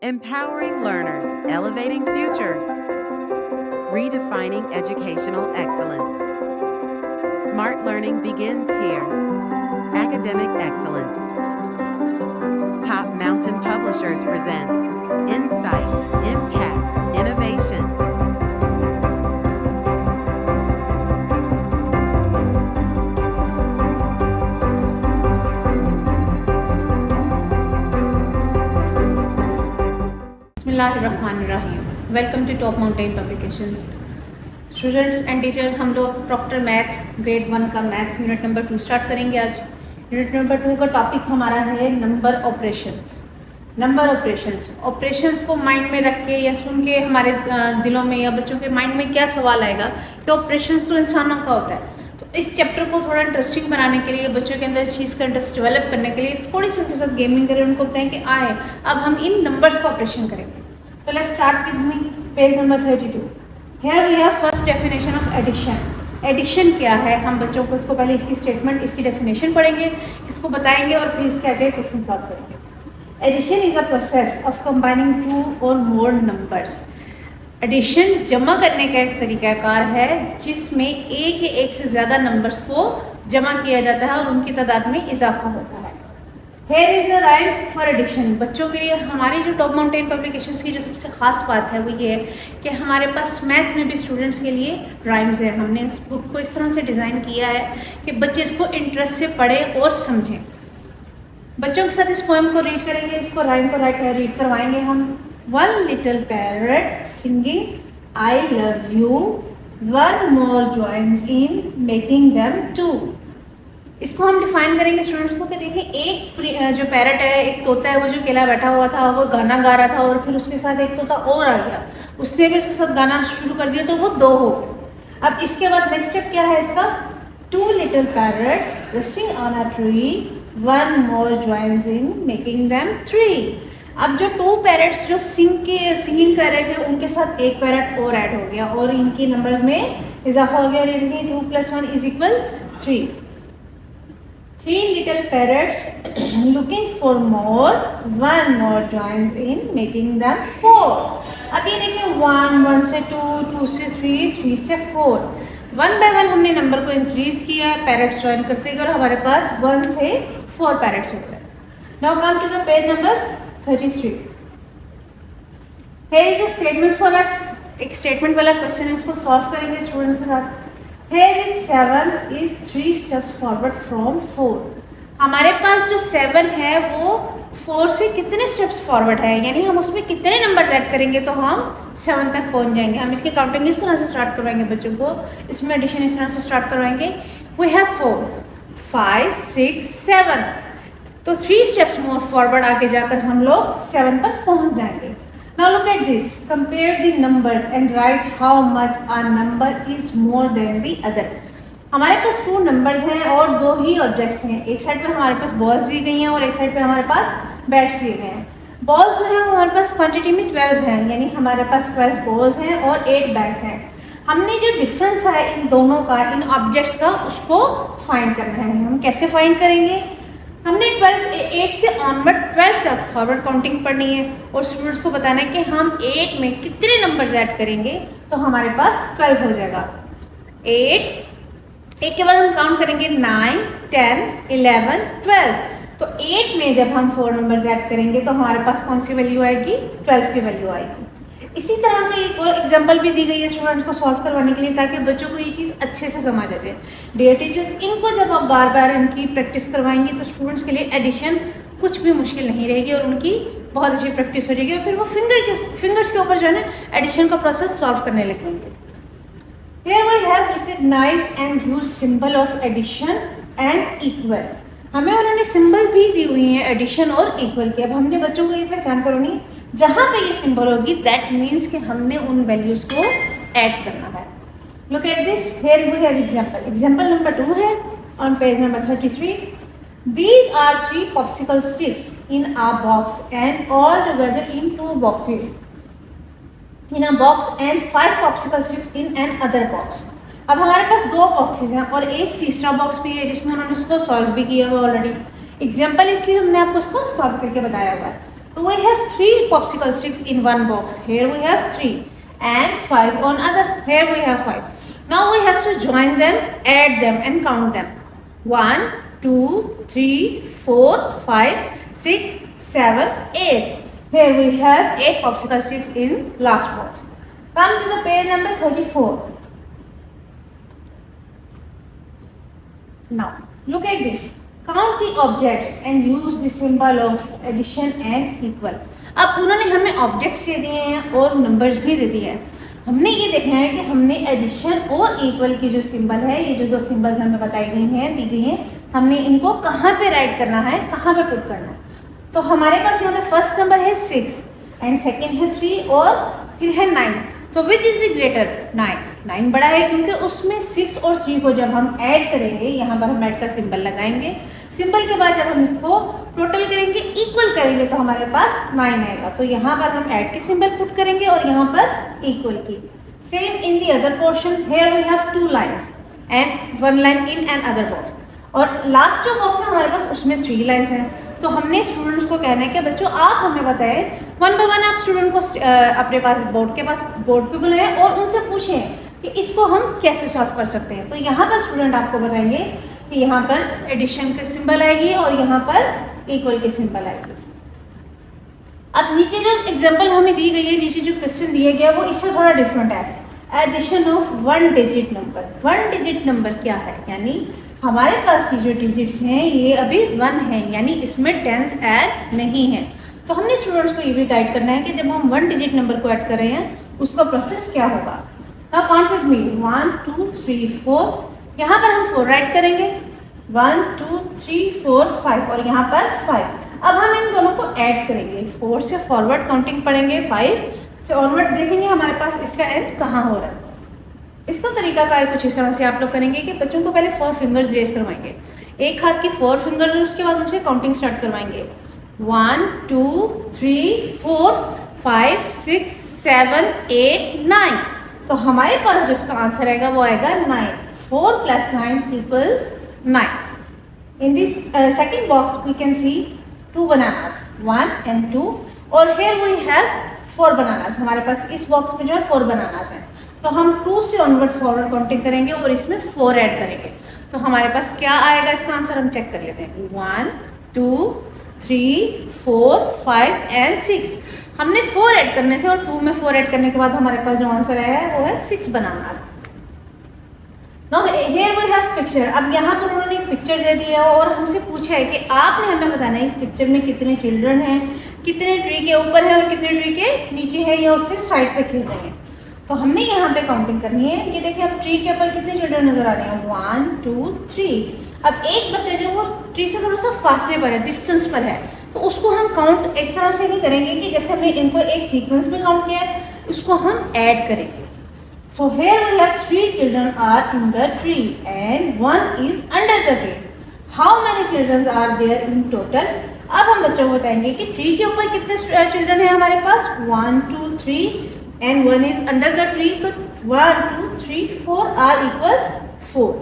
Empowering learners, elevating futures. Redefining educational excellence. Smart learning begins here. Academic excellence. Top Mountain Publishers presents Insight, Impact, Innovation. बिस्मिल्लाहिर्रहमानिर्रहीम। Welcome to Top Mountain Publications. Students and teachers, हम लोग Procter math grade 1 का maths unit number 2 start करेंगे। आज unit number 2 का topic हमारा है number operations. Number operations को माइंड में रख के या सुन के हमारे दिलों में या बच्चों के माइंड में क्या सवाल आएगा कि ऑपरेशंस तो इंसानों का होता है। तो इस चैप्टर को थोड़ा इंटरेस्टिंग बनाने के लिए, बच्चों के अंदर इस चीज़ का इंटरेस्ट डेवलप करने के लिए थोड़ी सी उनके साथ गेमिंग करें, उनको बताएं कि आए अब हम इन नंबर्स का ऑपरेशन करेंगे। So let's start with me, page number 32. Here we have first definition of addition. Addition क्या है? हम बच्चों को इसको पहले इसकी स्टेटमेंट, इसकी डेफिनेशन पढ़ेंगे, इसको बताएंगे और फिर इसके आगे क्वेश्चन सॉल्व करेंगे। Addition is a process of combining two or more numbers. Addition जमा करने का एक तरीक़ाकार है जिसमें एक या एक से ज़्यादा नंबर्स को जमा किया जाता है और उनकी तादाद में इजाफा होता है। Here is a rhyme for addition. बच्चों के लिए हमारी जो टॉप माउंटेन पब्लिकेशंस की जो सबसे ख़ास बात है वो ये है कि हमारे पास मैथ्स में भी स्टूडेंट्स के लिए राइम्स हैं। हमने इस बुक को इस तरह से डिज़ाइन किया है कि बच्चे इसको इंटरेस्ट से पढ़ें और समझें। बच्चों के साथ इस पोएम को रीड करेंगे, इसको राइम को रीड करवाएंगे हम। One little parrot singing I love you, one more joins in making them two. इसको हम डिफाइन करेंगे स्टूडेंट्स को कि देखिए एक जो पैरट है, एक तोता है, वो जो अकेला बैठा हुआ था वो गाना गा रहा था और फिर उसके साथ एक तोता और आ गया, उसने भी उसके साथ गाना शुरू कर दिया तो वो 2 हो गए। अब इसके बाद नेक्स्ट स्टेप क्या है इसका? 2 little parrots resting on a tree, one more joins in making them 3. अब जो 2 पैरट्स जो सिंगिंग कर रहे थे उनके साथ एक पैरट और ऐड हो गया और इनके नंबर्स में इजाफा हो गया और ये देखिए 2 + 1 = 3. 3 little parrots looking for more, one more joins in making them 4. अब ये देखिए 1 से 2, 2 से 3, 3 से 4, 1 by 1 हमने नंबर को इंक्रीज किया, पैरट्स ज्वाइन करते गए और हमारे पास 1 से 4 पैरट्स हो गए। Now come to the page number 33. Here is a statement for us. एक स्टेटमेंट वाला क्वेश्चन है, इसको सॉल्व करेंगे स्टूडेंट के साथ। Here is 7 is 3 steps forward from 4. हमारे पास जो 7 है वो 4 से कितने स्टेप्स फॉरवर्ड है, यानी हम उसमें कितने नंबर ऐड करेंगे तो हम 7 तक पहुंच जाएंगे। हम इसकी काउंटिंग इस तरह से स्टार्ट करवाएंगे बच्चों को, इसमें एडिशन इस तरह से स्टार्ट करवाएंगे। We have 4, 5, 6, 7, तो 3 स्टेप्स मोर फॉरवर्ड आगे जाकर हम लोग 7 पर पहुंच जाएंगे। Now look at this. Compare the number and write how much a number is more than the other. हमारे पास 2 नंबर्स हैं और 2 ही ऑब्जेक्ट्स हैं। एक साइड पे हमारे पास बॉल्स दी गई हैं और एक साइड पे हमारे पास बैट्स दिए गए हैं। बॉल्स जो है हमारे पास क्वांटिटी में 12 हैं, यानी हमारे पास 12 बॉल्स हैं और 8 बैट्स हैं। हमने जो डिफरेंस है इन दोनों का, इन ऑब्जेक्ट्स का, उसको फाइंड करना है। हम कैसे फाइंड करेंगे? हमने 8 से ऑनवर्ड 12 तक फॉरवर्ड काउंटिंग पढ़नी है और स्टूडेंट्स को बताना है कि हम 8 में कितने नंबर्स ऐड करेंगे तो हमारे पास 12 हो जाएगा। 8 के बाद हम काउंट करेंगे 9, 10, 11, 12। तो 8 में जब हम 4 नंबर्स ऐड करेंगे तो हमारे पास कौन सी वैल्यू आएगी? 12 की वैल्यू आएगी। इसी तरह का एक और एग्जाम्पल भी दी गई है स्टूडेंट्स को सॉल्व करवाने के लिए ताकि बच्चों को ये चीज़ अच्छे से समझ आ जाए। डियर टीचर्स, इनको जब आप बार बार इनकी प्रैक्टिस करवाएंगे तो स्टूडेंट्स के लिए एडिशन कुछ भी मुश्किल नहीं रहेगी और उनकी बहुत अच्छी प्रैक्टिस हो जाएगी और फिर वो फिंगर्स के ऊपर जो है ना एडिशन का प्रोसेस सॉल्व करने लगेंगे। Here we have recognized and used symbol of addition and equal. हमें उन्होंने सिंबल भी दी हुई है एडिशन और इक्वल की। अब हमने बच्चों को ये पहचान करनी, जहाँ पे ये सिंबल होगी दैट मीन्स कि हमने उन वैल्यूज़ को ऐड करना है। Look at this, here we have example. Example number 2 है on page number 33. These are 3 popsicle sticks in a box and all together in 2 boxes. In a box and 5 popsicle sticks in another box. अब हमारे पास 2 boxes हैं और एक तीसरा box भी है जिसमें उन्होंने उसको सॉल्व भी किया हुआ ऑलरेडी। एग्जाम्पल इसलिए हमने आपको उसको सॉल्व करके बताया हुआ है। So we have 3 popsicle sticks in one box. Here we have 3 and 5 on other. Here we have 5. Now we have to join them, add them and count them. 1, 2, 3, 4, 5, 6, 7, 8. Here we have 8 popsicle sticks in last box. Come to the page number 34. Now look at this. Count the objects and use the symbol of addition and equal. अब उन्होंने हमें objects दे दिए हैं और numbers भी दे दिए हैं. हमने ये देखना है कि हमने एडिशन और इक्वल की जो सिंबल है, ये जो 2 सिंबल्स हमें बताई गई हैं, दी गई हैं, हमने इनको कहाँ पे राइट करना है, कहाँ पे पुट करना है. तो हमारे पास यहाँ पे फर्स्ट नंबर है 6 एंड सेकेंड है 3 और फिर है 9. तो विच इज द ग्रेटर? 9. 9 बड़ा है क्योंकि उसमें 6 और 3 को जब हम ऐड करेंगे, यहाँ पर हम ऐड का सिंबल लगाएंगे. सिंबल के बाद जब हम इसको टोटल करेंगे, इक्वल करेंगे तो हमारे पास 9 आएगा. तो यहाँ पर हम ऐड की सिंबल पुट करेंगे और यहाँ पर इक्वल की. Same in the other portion. Here we have 2 lines and 1 line in an other box. और लास्ट जो बॉक्स है हमारे पास उसमें 3 लाइन्स हैं. तो हमने स्टूडेंट्स को कहना है कि बच्चों आप हमें बताएं, 1 बाय 1 आप स्टूडेंट को अपने पास बोर्ड पे बुलाएं और उनसे पूछें कि इसको हम कैसे सॉल्व कर सकते हैं. तो यहाँ पर स्टूडेंट आपको बताएंगे कि यहाँ पर एडिशन के सिंबल आएगी और यहाँ पर इक्वल के सिंबल आएगी. अब नीचे जो एग्जाम्पल हमें दी गई है, नीचे जो क्वेश्चन दिया गया वो इससे थोड़ा डिफरेंट है. Addition of 1 digit number. 1 digit number क्या है? यानी हमारे पास ये जो डिजिट्स हैं ये अभी 1 है, यानी इसमें टेंस ऐड नहीं है. तो हमने स्टूडेंट्स को ये भी गाइड करना है कि जब हम 1 डिजिट नंबर को ऐड कर रहे हैं उसका प्रोसेस क्या होगा. Now count with me. 1, 2, 3, 4. यहाँ पर हम 4 राइट करेंगे. 1, 2, 3, 4, 5 और यहाँ पर 5. अब हम इन दोनों को ऐड करेंगे. 4 से फॉरवर्ड काउंटिंग पढ़ेंगे, 5 से ऑनवर्ड देखेंगे हमारे पास इसका एंड कहाँ हो रहा है. इसका तरीका का कुछ इस तरह से आप लोग करेंगे कि बच्चों को पहले 4 फिंगर्स रेज करवाएंगे. एक हाथ की 4 फिंगर, उसके बाद उनसे काउंटिंग स्टार्ट करवाएंगे. 1, 2, 3, 4, 5, 6, 7, 8, 9. तो हमारे पास जो इसका आंसर आएगा वो आएगा 9. 4 + 9 = 9. In this second box we can see 2 bananas, 1 and 2. और here we have 4 bananas. हमारे पास इस बॉक्स में जो है 4 bananas हैं. तो हम 2 से ऑनवर्ड फॉरवर्ड काउंटिंग करेंगे और इसमें 4 ऐड करेंगे. तो हमारे पास क्या आएगा इसका आंसर हम चेक कर लेते हैं. 1, 2, 3, 4, 5 एंड 6. हमने 4 ऐड करने थे और 2 में 4 ऐड करने के बाद हमारे पास जो आंसर आया है वो है 6 bananas. Now here we have picture. अब यहाँ पर उन्होंने एक पिक्चर दे दिया और हमसे पूछा है कि आपने हमें बताना है इस पिक्चर में कितने चिल्ड्रन हैं, कितने ट्री के ऊपर है और कितने ट्री के नीचे है या उससे साइड पे खेल रहे हैं. तो हमने यहाँ पे काउंटिंग करनी है. ये देखिए अब ट्री के ऊपर कितने चिल्ड्रन नजर आ रहे हैं. 1, 2, 3. अब एक बच्चा जो वो ट्री से थोड़ा सा फासले पर है, डिस्टेंस पर है, तो उसको हम काउंट इस तरह से नहीं करेंगे कि जैसे हमने इनको एक सीक्वेंस में काउंट किया है, उसको हम ऐड करेंगे. So here we have 3 children are in the tree and 1 is under the tree. How many children are there in total? अब हम बच्चों को बताएंगे कि ट्री के ऊपर कितने चिल्ड्रन है हमारे पास. 1, 2, 3 and 1 is under the tree. तो 1, 2, 3, 4 are equals 4.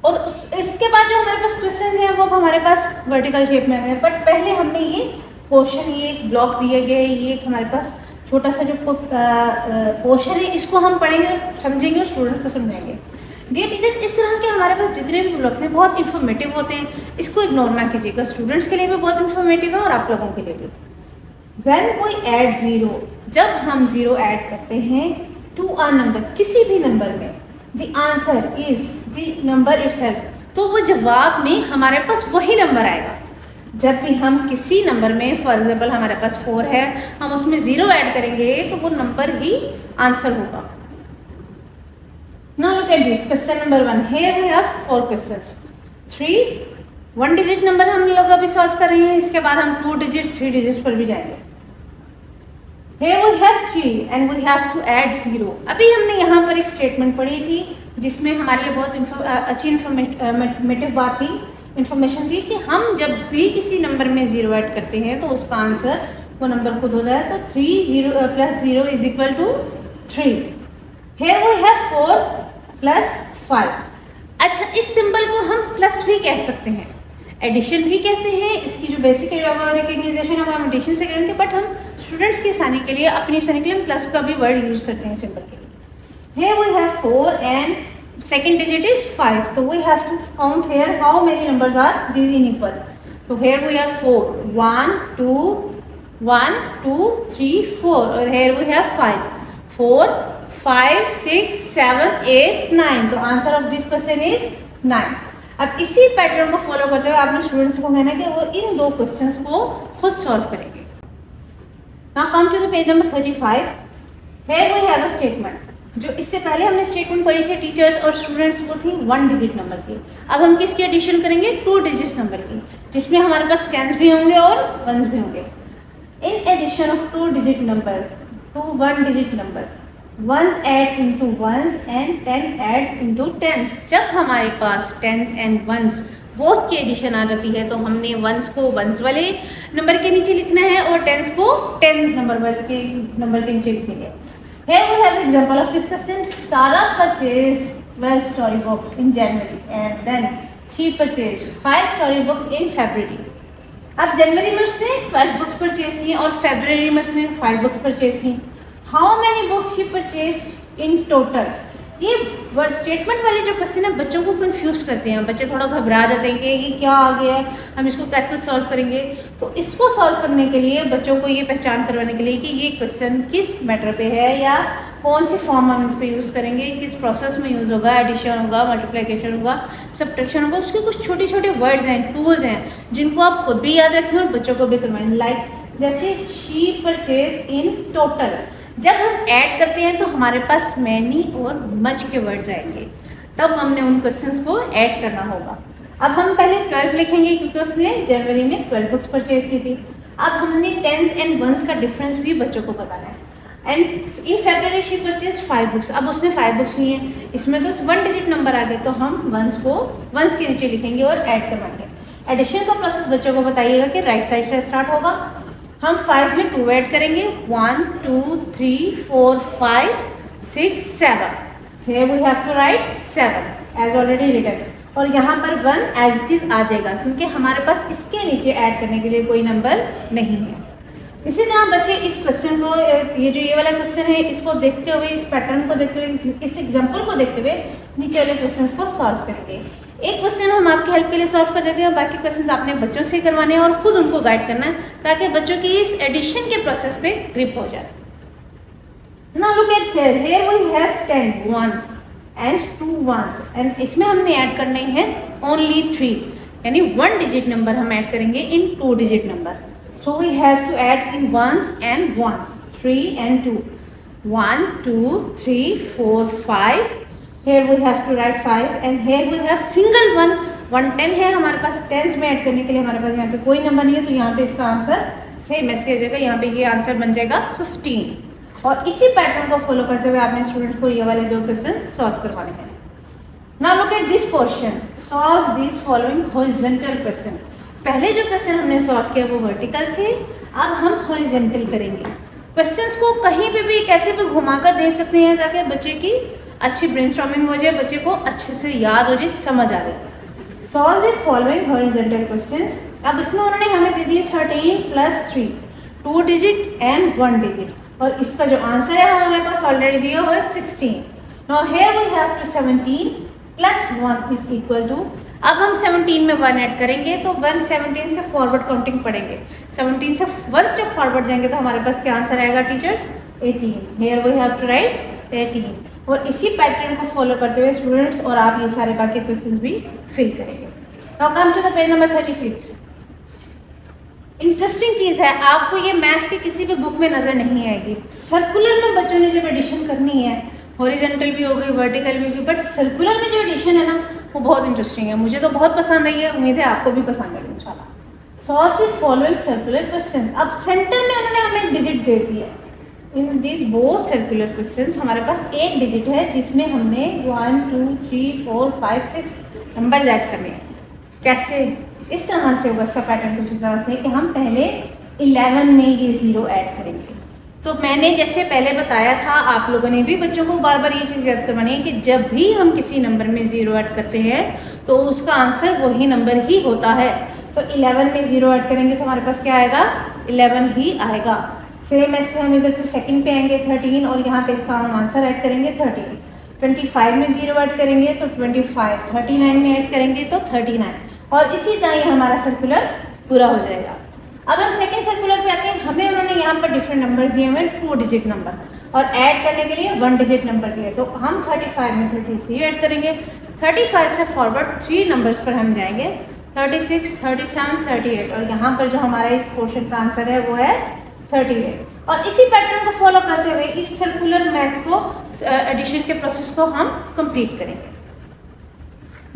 और इसके बाद जो हमारे पास क्वेश्चन हैं वो हमारे पास वर्टिकल शेप में है. बट पहले हमने ये पोर्शन, ये एक ब्लॉक दिए गए, ये एक हमारे पास छोटा सा जो पोर्शन है इसको हम पढ़ेंगे, समझेंगे और स्टूडेंट्स को समझाएंगे. डियर टीचर्स, इस तरह के हमारे पास जितने भी ब्लॉक्स हैं बहुत इन्फॉर्मेटिव होते हैं. इसको इग्नोर ना कीजिएगा. स्टूडेंट्स के लिए भी बहुत इन्फॉर्मेटिव है और आप लोगों के लिए भी. When we add 0, जब हम 0 ऐड करते हैं टू अ नंबर, किसी भी नंबर में, the answer is the number itself. तो वो जवाब में हमारे पास वही नंबर आएगा. जब भी हम किसी नंबर में, फॉर एग्जाम्पल हमारे पास 4 है, हम उसमें 0 ऐड करेंगे तो वो नंबर ही आंसर होगा. Now look at this, question number 1. Here we have 4 questions. 3 1 digit number हम लोग अभी सॉल्व कर रहे हैं. इसके बाद हम 2 डिजिट 3 डिजिट पर भी जाएंगे. Here we have 3 and we have to add 0. अभी हमने यहाँ पर एक स्टेटमेंट पढ़ी थी जिसमें हमारे लिए बहुत अच्छी इन्फॉर्मेटिव बात थी, इन्फॉर्मेशन थी कि हम जब भी किसी नंबर में 0 ऐड करते हैं तो उसका आंसर वो नंबर खुद होता है. तो 3 0 + 0 = 3. Here we have 4 + 5. अच्छा, इस सिंबल को हम प्लस भी कह सकते हैं. एडिशन भी कहते हैं। इसकी जो बेसिक रिकग्नाइजेशन है वो हम एडिशन से करेंगे, बट हम स्टूडेंट्स की आसानी के लिए, अपनी आसानी के लिए हम प्लस का भी वर्ड यूज़ करते हैं सिंबल के लिए। Here we have 4 and second digit is 5. So we have to count here how many numbers are these in equal. So here we have 4. 1, 2, 3, 4. और here we have 5. 4, 5, 6, 7, 8, 9. तो answer of this question is 9. अब इसी pattern को follow करते हुए आपने students को कहना है कि वो इन दो क्वेश्चंस को खुद सॉल्व करेंगे। Now come to the page number 35. Here we have a statement. जो इससे पहले हमने स्टेटमेंट पढ़ी थी टीचर्स और स्टूडेंट्स को थी 1 डिजिट नंबर की। अब हम किसकी एडिशन करेंगे? 2 डिजिट नंबर की, जिसमें हमारे पास 10s भी होंगे और 1s भी होंगे। In addition of 2 digit number to 1 digit number, 1s add into 1s and 10 adds into 10s। जब हमारे पास 10s and 1s बोथ की एडिशन आ जाती है तो हमने 1s को 1s वाले नंबर के नीचे लिखना है और 10s को 10 नंबर के नीचे लिखेंगे। Here we have example of this question. Sarah purchased 12 storybooks in January and then she purchased 5 storybooks in February. अब जनवरी में उसने 12 बुक्स परचेज की और फरवरी में उसने 5 बुक्स परचेज की। How many books she purchased in total? ये वर्ड स्टेटमेंट वाले जो क्वेश्चन है बच्चों को कंफ्यूज करते हैं, बच्चे थोड़ा घबरा जाते हैं कि ये क्या आ गया है, हम इसको कैसे सॉल्व करेंगे। तो इसको सॉल्व करने के लिए बच्चों को ये पहचान करवाने के लिए कि ये क्वेश्चन किस मैटर पे है या कौन सी फॉर्म हम इस पर यूज़ करेंगे, किस प्रोसेस में यूज़ होगा, एडिशन होगा, मल्टीप्लिकेशन होगा, सब्ट्रैक्शन होगा, उसके कुछ छोटे छोटे वर्ड्स हैं, टूल्स हैं, जिनको आप खुद भी याद रखें और बच्चों को भी करवाएं। लाइक जैसे शी परचेज इन टोटल, जब हम ऐड करते हैं तो हमारे पास मैनी और मच के वर्ड्स आएंगे, तब हमने उन क्वेश्चंस को ऐड करना होगा। अब हम पहले 12 लिखेंगे क्योंकि उसने जनवरी में 12 बुक्स परचेज की थी। अब हमने 10s and 1s का डिफरेंस भी बच्चों को बताना है। And in February she purchase 5 books, अब उसने 5 बुक्स ली हैं, इसमें तो 1 डिजिट नंबर आ गए तो हम 1s को 1s के नीचे लिखेंगे और ऐड करवाएंगे। एडिशन का प्रोसेस बच्चों को बताइएगा कि राइट साइड से स्टार्ट होगा। हम 5 में 2 ऐड करेंगे, 1, 2, 3, 4, 5, 6, 7। Here we have to write 7 as already written। और यहाँ पर 1 as it is आ जाएगा क्योंकि हमारे पास इसके नीचे ऐड करने के लिए कोई नंबर नहीं है। इसी तरह बच्चे इस क्वेश्चन को, ये वाला क्वेश्चन है, इसको देखते हुए, इस पैटर्न को देखते हुए, इस एग्जाम्पल को देखते हुए नीचे वाले क्वेश्चन को सॉल्व करेंगे। एक क्वेश्चन हम आपकी हेल्प के लिए सॉल्व कर देते हैं, बाकी क्वेश्चंस आपने बच्चों से करवाने हैं और खुद उनको गाइड करना है ताकि बच्चों की इस एडिशन के प्रोसेस पे ग्रिप हो जाए। Now look at here. Here we have 10, 1 and 2 1s and इसमें हमने ऐड करने हैं only 3, यानी 1 डिजिट नंबर हम ऐड करेंगे इन 2 digit number. So we have to add in 1s and 1s, 3 and 2, 1, 2, 3, 4, 5। Here we have to write 5 and here we have single 1, 1 10 है हमारे पास। 10s में ऐड करने के लिए हमारे पास यहाँ पे कोई नंबर नहीं है, तो यहाँ पे इसका आंसर सेम ऐसे आ जाएगा, यहाँ पे ये आंसर बन जाएगा 15। और इसी पैटर्न को फॉलो करते हुए आपने स्टूडेंट को ये वाले 2 क्वेश्चन सॉल्व करवाने हैं। Now look at this portion, solve this following horizontal question. पहले जो क्वेश्चन हमने सॉल्व किया वो वर्टिकल थे, अब हम हॉरिजॉन्टल करेंगे। क्वेश्चंस को कहीं पे भी कैसे भी घुमाकर दे सकते हैं ताकि बच्चे की अच्छी ब्रेनस्टॉर्मिंग हो जाए, बच्चे को अच्छे से याद हो जाए, समझ आ जाए। Solve the following horizontal questions. अब इसमें उन्होंने हमें दे दिए 13 + 3, 2 डिजिट एंड 1 डिजिट, और इसका जो आंसर है हमारे पास ऑलरेडी दिया हुआ है 16। Now here we have to 17 + 1 is equal to, अब हम 17 में 1 ऐड करेंगे तो 1 17 से फॉरवर्ड काउंटिंग पढ़ेंगे, 17 से 1 स्टेप फॉरवर्ड जाएंगे तो हमारे पास क्या आंसर आएगा teachers? 18। Here we have to write 18। और इसी पैटर्न को फॉलो करते हुए स्टूडेंट्स और आप ये सारे बाकी क्वेश्चंस भी फिल करेंगे। Now come to the page number 36। Interesting चीज़ है, आपको ये मैथ्स की किसी भी बुक में नज़र नहीं आएगी। सर्कुलर में बच्चों ने जब एडिशन करनी है, हॉरिजॉन्टल भी हो गई, वर्टिकल भी होगी, बट सर्कुलर में जो एडिशन है ना वो बहुत इंटरेस्टिंग है, मुझे तो बहुत पसंद आई है, उम्मीद है आपको भी पसंद आएगी इंशाल्लाह। Solve the following circular questions. अब सेंटर में उन्होंने हमें डिजिट दे दी है। In this both circular questions हमारे पास एक डिजिट है जिसमें हमने 1 2 3 4 5 6 नंबर्स ऐड करने हैं। कैसे? इस तरह से होगा इसका पैटर्न कुछ इस तरह से कि हम पहले 11 में ये 0 ऐड करेंगे। तो मैंने जैसे पहले बताया था, आप लोगों ने भी बच्चों को बार बार ये चीज़ याद करवानी है कि जब भी हम किसी नंबर में 0 ऐड करते हैं तो उसका आंसर वही नंबर ही होता है। तो 11 में 0 ऐड करेंगे तो हमारे पास क्या आएगा, 11 ही आएगा। सेम ऐसे हम इधर फिर सेकंड पे आएंगे 13 और यहाँ पे इसका हम आंसर ऐड करेंगे 13। 25 में 0 ऐड करेंगे तो 25, 39 में ऐड करेंगे तो 39, और इसी तरह ये हमारा सर्कुलर पूरा हो जाएगा। अब हम सेकंड सर्कुलर पे आते हैं। हमें उन्होंने यहाँ पर डिफरेंट नंबर्स दिए हुए हैं, 2 डिजिट नंबर, और ऐड करने के लिए 1 डिजिट नंबर दिए। तो हम 35 में 33 ऐड करेंगे। 35 से फॉरवर्ड 3 नंबर्स पर हम जाएंगे, 36, 37, 38, और यहाँ पर जो हमारा इस पोर्शन का आंसर है वो है 38। और इसी पैटर्न को फॉलो करते हुए इस सर्कुलर मैथ को, एडिशन के प्रोसेस को हम कंप्लीट करेंगे।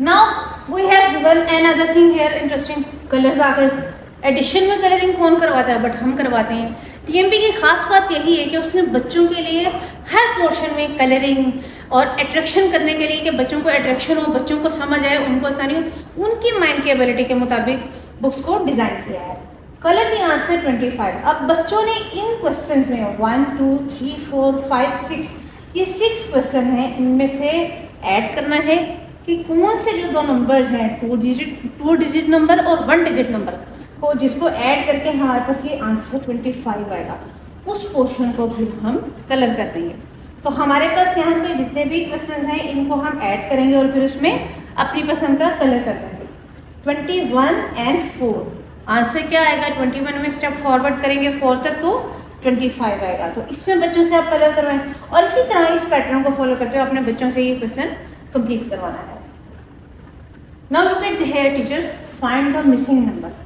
Now we have one an other thing here interesting, colours आ गए। एडिशन में कलरिंग कौन करवाता है, बट हम करवाते हैं। टीएमपी की खास बात यही है कि उसने बच्चों के लिए हर पोर्शन में कलरिंग और अट्रैक्शन करने के लिए, कि बच्चों को अट्रैक्शन हो, बच्चों को समझ आए, उनको आसानी हो, उनकी माइंड की एबिलिटी के मुताबिक बुक्स को डिज़ाइन किया है। Colour the answer 25। अब बच्चों ने इन क्वेश्चंस में 1, 2, 3, 4, 5, 6, ये 6 क्वेश्चन हैं, इनमें से ऐड करना है कि कौन से जो 2 नंबर्स हैं, 2 डिजिट नंबर और 1 डिजिट नंबर को, जिसको ऐड करके हमारे पास ये आंसर 25 आएगा, उस पोर्शन को फिर हम कलर कर देंगे। तो हमारे पास यहाँ पे जितने भी क्वेश्चन हैं इनको हम ऐड करेंगे और फिर उसमें अपनी पसंद का कलर कर देंगे। 21 और 4 आंसर क्या आएगा, 21 में स्टेप फॉरवर्ड करेंगे 4 तक तो 25 आएगा। तो इसमें बच्चों से आप कलर करवाएं और इसी तरह इस पैटर्न को फॉलो करते हुए अपने बच्चों से ये क्वेश्चन कंप्लीट करवाना है। Now look at here teachers, find the missing number.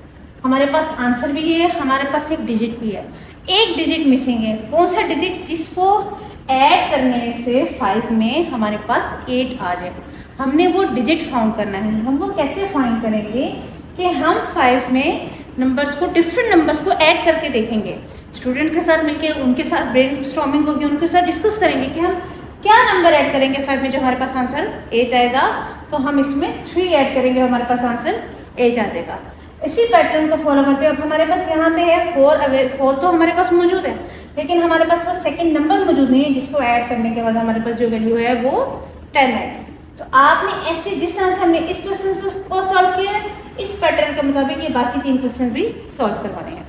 हमारे पास आंसर भी है, हमारे पास एक डिजिट भी है, एक डिजिट मिसिंग है। कौन सा डिजिट, जिसको ऐड करने से 5 में हमारे पास 8 आ जाए, हमने वो डिजिट फाउंड करना है। हम वो कैसे फाइंड करेंगे कि हम 5 में नंबर्स को, डिफरेंट नंबर्स को ऐड करके देखेंगे, स्टूडेंट के साथ मिलके उनके साथ ब्रेन स्टॉर्मिंग होगी, उनके साथ डिस्कस करेंगे कि हम क्या नंबर ऐड करेंगे 5 में जो हमारे पास आंसर 8 आएगा, तो हम इसमें 3 ऐड करेंगे, हमारे पास आंसर 8 आ जाएगा। इसी पैटर्न को फॉलो करते हुए अब हमारे पास यहाँ पे है 4 तो हमारे पास मौजूद है, लेकिन हमारे पास वो सेकंड नंबर मौजूद नहीं है, जिसको ऐड करने के बाद हमारे पास जो वैल्यू है वो 10 है। तो आपने ऐसे, जिस तरह से हमने इस क्वेश्चन को सॉल्व किया है, इस पैटर्न के मुताबिक ये बाकी 3 क्वेश्चन भी सॉल्व करवाने हैं।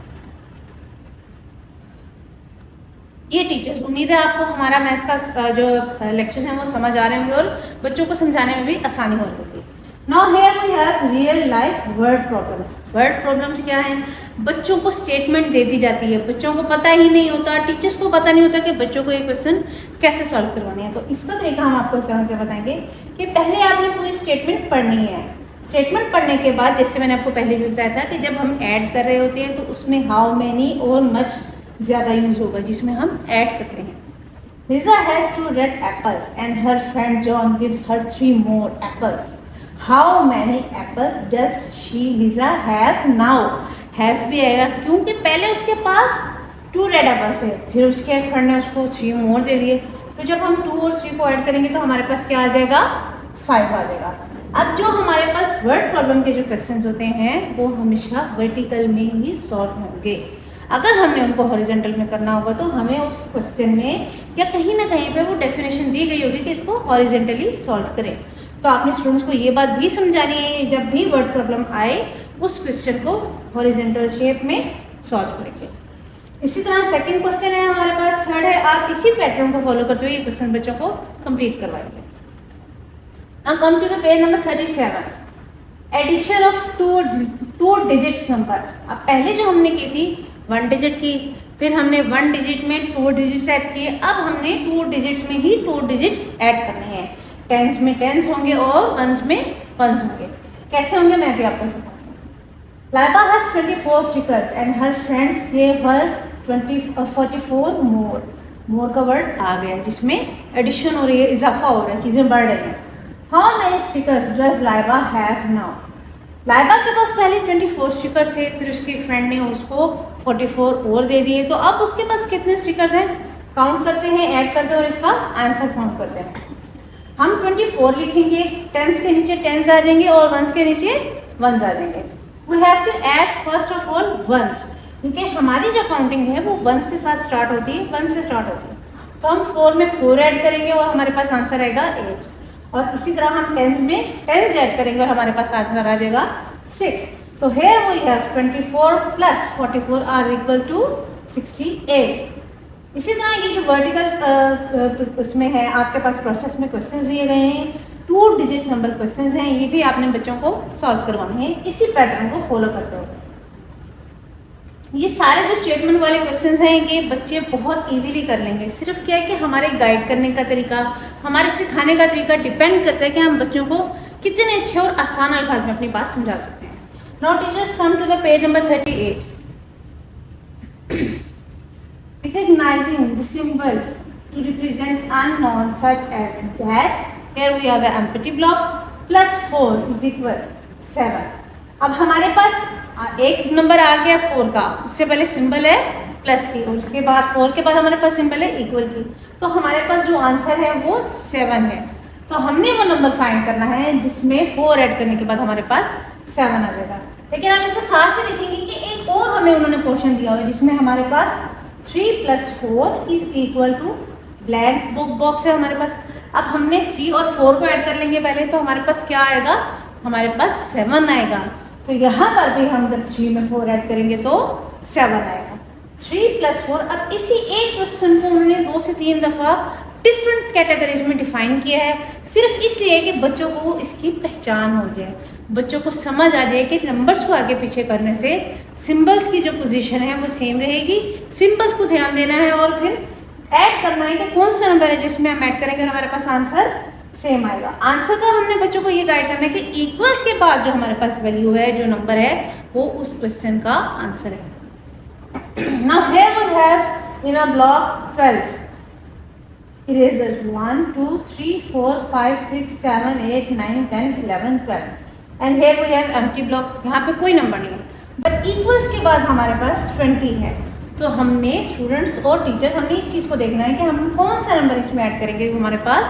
ये टीचर्स, उम्मीद है आपको हमारा मैथ्स का जो लेक्चर्स हैं वो समझ आ रहे होंगे और बच्चों को समझाने में भी आसानी हो रही होगी। Now here we have real life word problems. Word problems क्या हैं, बच्चों को स्टेटमेंट दे दी जाती है, बच्चों को पता ही नहीं होता, टीचर्स को पता नहीं होता कि बच्चों को ये क्वेश्चन कैसे सॉल्व करवाने हैं। तो इसका तरीका हम आपको इस तरह से बताएंगे कि पहले आपने पूरी स्टेटमेंट पढ़नी है। स्टेटमेंट पढ़ने के बाद, जैसे मैंने आपको पहले भी बताया था कि जब हम ऐड कर रहे होते हैं तो उसमें हाउ मैनी और मच ज़्यादा यूज़ होगा, जिसमें हम ऐड करते हैं। Lisa has 2 red apples and her friend John gives her 3 more apples. How many apples does Lisa have now? Have भी आएगा क्योंकि पहले उसके पास 2 रेड एप्पल्स है, फिर उसके फ्रेंड ने उसको 3 मोर दे दिए, तो जब हम 2 और 3 को ऐड करेंगे तो हमारे पास क्या आ जाएगा, 5 आ जाएगा। अब जो हमारे पास वर्ड प्रॉब्लम के जो क्वेश्चंस होते हैं वो हमेशा वर्टिकल में ही सॉल्व होंगे। अगर हमने उनको हॉरिजॉन्टल में करना होगा तो हमें उस क्वेश्चन में या कहीं ना कहीं पे वो डेफिनेशन दी गई होगी कि इसको हॉरिजॉन्टली सॉल्व करें। तो आपने स्टूडेंट्स को ये बात भी समझानी है, जब भी वर्ड प्रॉब्लम आए उस क्वेश्चन को हॉरिजॉन्टल शेप में सॉल्व करेंगे। इसी तरह सेकंड क्वेश्चन है हमारे पास, थर्ड है, आप इसी पैटर्न को फॉलो करते हुए ये क्वेश्चन बच्चों को कंप्लीट करवाएंगे। Now come to the page number 37. Addition of two digits number. अब पहले जो हमने की थी 1 डिजिट की, फिर हमने 1 डिजिट में 2 डिजिट्स ऐड किए, अब हमने 2 डिजिट्स में ही 2 डिजिट्स ऐड करने हैं। टेंस में टेंस होंगे और वंस में वंस होंगे। कैसे होंगे मैं भी आपको सिखाती हूँ। Laiba has 24 stickers and her friends gave her 44 मोर। मोर का वर्ड आ गया जिसमें एडिशन हो रही है, इजाफा हो रहा है, चीज़ें बढ़ रही हैं। How many stickers does Laiba have now? Laiba के पास पहले 24 स्टिकर्स थे, फिर उसकी फ्रेंड ने उसको 44 और दे दिए, तो अब उसके पास कितने स्टिकर्स हैं काउंट करते हैं, ऐड करते हैं और इसका आंसर फाउंड करते हैं। हम 24 लिखेंगे, टेंस के नीचे टेंस आ जाएंगे और वंस के नीचे वंस आ जाएंगे। We have to add first of all ones, क्योंकि हमारी जो काउंटिंग है वो वंस के साथ स्टार्ट होती है, वंस से स्टार्ट होती है। तो हम 4 में 4 ऐड करेंगे और हमारे पास आंसर आएगा 8। और इसी तरह हम टेंस में टेंस ऐड करेंगे और हमारे पास आंसर आ जाएगा 6। तो here we have 24 plus 44 are equal to 68. इसी तरह ये जो वर्टिकल उसमें है आपके पास प्रोसेस में क्वेश्चंस दिए गए हैं, 2 डिजिट नंबर क्वेश्चंस हैं, ये भी आपने बच्चों को सॉल्व करवाने हैं इसी पैटर्न को फॉलो करते हुए। ये सारे जो स्टेटमेंट वाले क्वेश्चंस हैं ये बच्चे बहुत इजीली कर लेंगे। सिर्फ क्या है कि हमारे गाइड करने का तरीका, हमारे सिखाने का तरीका डिपेंड करता है कि हम बच्चों को कितने अच्छे और आसान अल्फाज में अपनी बात समझा सकते हैं। Now teachers come to the page number 38. Recognizing the symbol to represent unknown such as dash. Here we have an empty block. Plus 4 is equal 7. अब हमारे पास एक नंबर आ गया 4 का, उससे पहले सिंबल है प्लस की और उसके बाद 4 के बाद हमारे पास सिंबल है इक्वल की, तो हमारे पास जो आंसर है वो 7 है। तो हमने वो नंबर फाइंड करना है जिसमें 4 ऐड करने के बाद हमारे पास 7 आ जाएगा। लेकिन हम इसके साथ ही लिखेंगे कि एक और हमें उन्होंने पोर्शन दिया हुआ है जिसमें हमारे पास 3 + 4 is equal to blank box है हमारे पास। अब हमने 3 और 4 को ऐड कर लेंगे पहले, तो हमारे पास क्या आएगा, हमारे पास 7 आएगा। तो यहाँ पर भी हम जब 3 में 4 ऐड करेंगे तो 7 आएगा। 3 + 4। अब इसी एक क्वेश्चन को उन्होंने 2 से 3 दफ़ा डिफरेंट कैटेगरीज में डिफाइन किया है, सिर्फ इसलिए कि बच्चों को इसकी पहचान हो जाए, बच्चों को समझ आ जाए कि नंबर्स को आगे पीछे करने से सिंबल्स की जो पोजीशन है वो सेम रहेगी। सिंबल्स को ध्यान देना है और फिर ऐड करना है कि कौन सा नंबर है जिसमें हम ऐड करेंगे हमारे पास आंसर सेम आएगा। आंसर का हमने बच्चों को ये गाइड करना है कि इक्वल्स के बाद जो हमारे पास वैल्यू है, जो नंबर है, वो उस क्वेश्चन का आंसर है। Now here we have in a block 12 erasers 1 2 3 4 5 6 7 8 9 10 11 12 and here we have empty block। यहाँ पे कोई नंबर नहीं है बट इक्वल्स के बाद हमारे पास 20 है। तो हमने स्टूडेंट्स और टीचर्स हमने इस चीज़ को देखना है कि हम कौन सा नंबर इसमें ऐड करेंगे, तो हमारे पास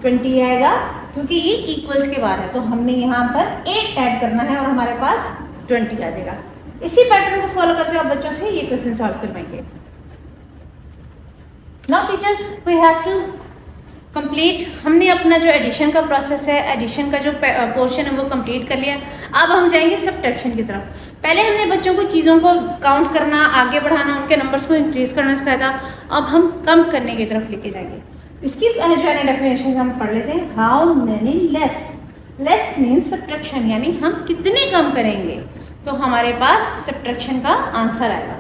20 आएगा क्योंकि ये इक्वल्स के बाद है। तो हमने यहाँ पर 8 ऐड करना है और हमारे पास 20 आ जाएगा। इसी पैटर्न को फॉलो करते हुए आप बच्चों से ये क्वेश्चन सॉल्व करवाएंगे। Now teachers we have to complete, हमने अपना जो एडिशन का प्रोसेस है, एडिशन का जो पोर्शन है वो कंप्लीट कर लिया। अब हम जाएंगे सब्ट्रैक्शन की तरफ। पहले हमने बच्चों को चीज़ों को काउंट करना, आगे बढ़ाना, उनके नंबर्स को इंक्रीज करना सिखाया था। अब हम कम करने की तरफ लेके जाएंगे। इसकी जो है डेफिनेशन हम पढ़ लेते हैं। How many less, less means subtraction, यानी हम कितने कम करेंगे तो हमारे पास सब्ट्रैक्शन का आंसर आएगा।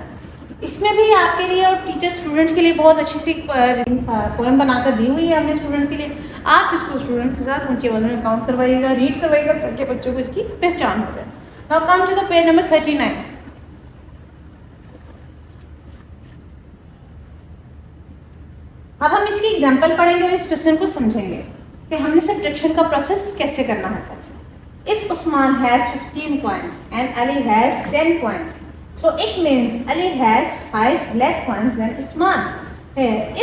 इसमें भी आपके लिए और टीचर स्टूडेंट्स के लिए बहुत अच्छी सी पोएम बनाकर दी हुई है हमने स्टूडेंट्स के लिए। आप इसको स्टूडेंट्स के साथ उनके बारे में काउंट करवाइएगा, रीड करवाइएगा ताकि बच्चों को इसकी पहचान हो जाए। Now come to the page number 39। अब हम इसकी एग्जाम्पल पढ़ेंगे और इस क्वेश्चन को समझेंगे कि हमने सब्ट्रैक्शन का प्रोसेस कैसे करना है। If Usman has 15 points and Ali has 10 points, so it means Ali has 5 less points than Usman.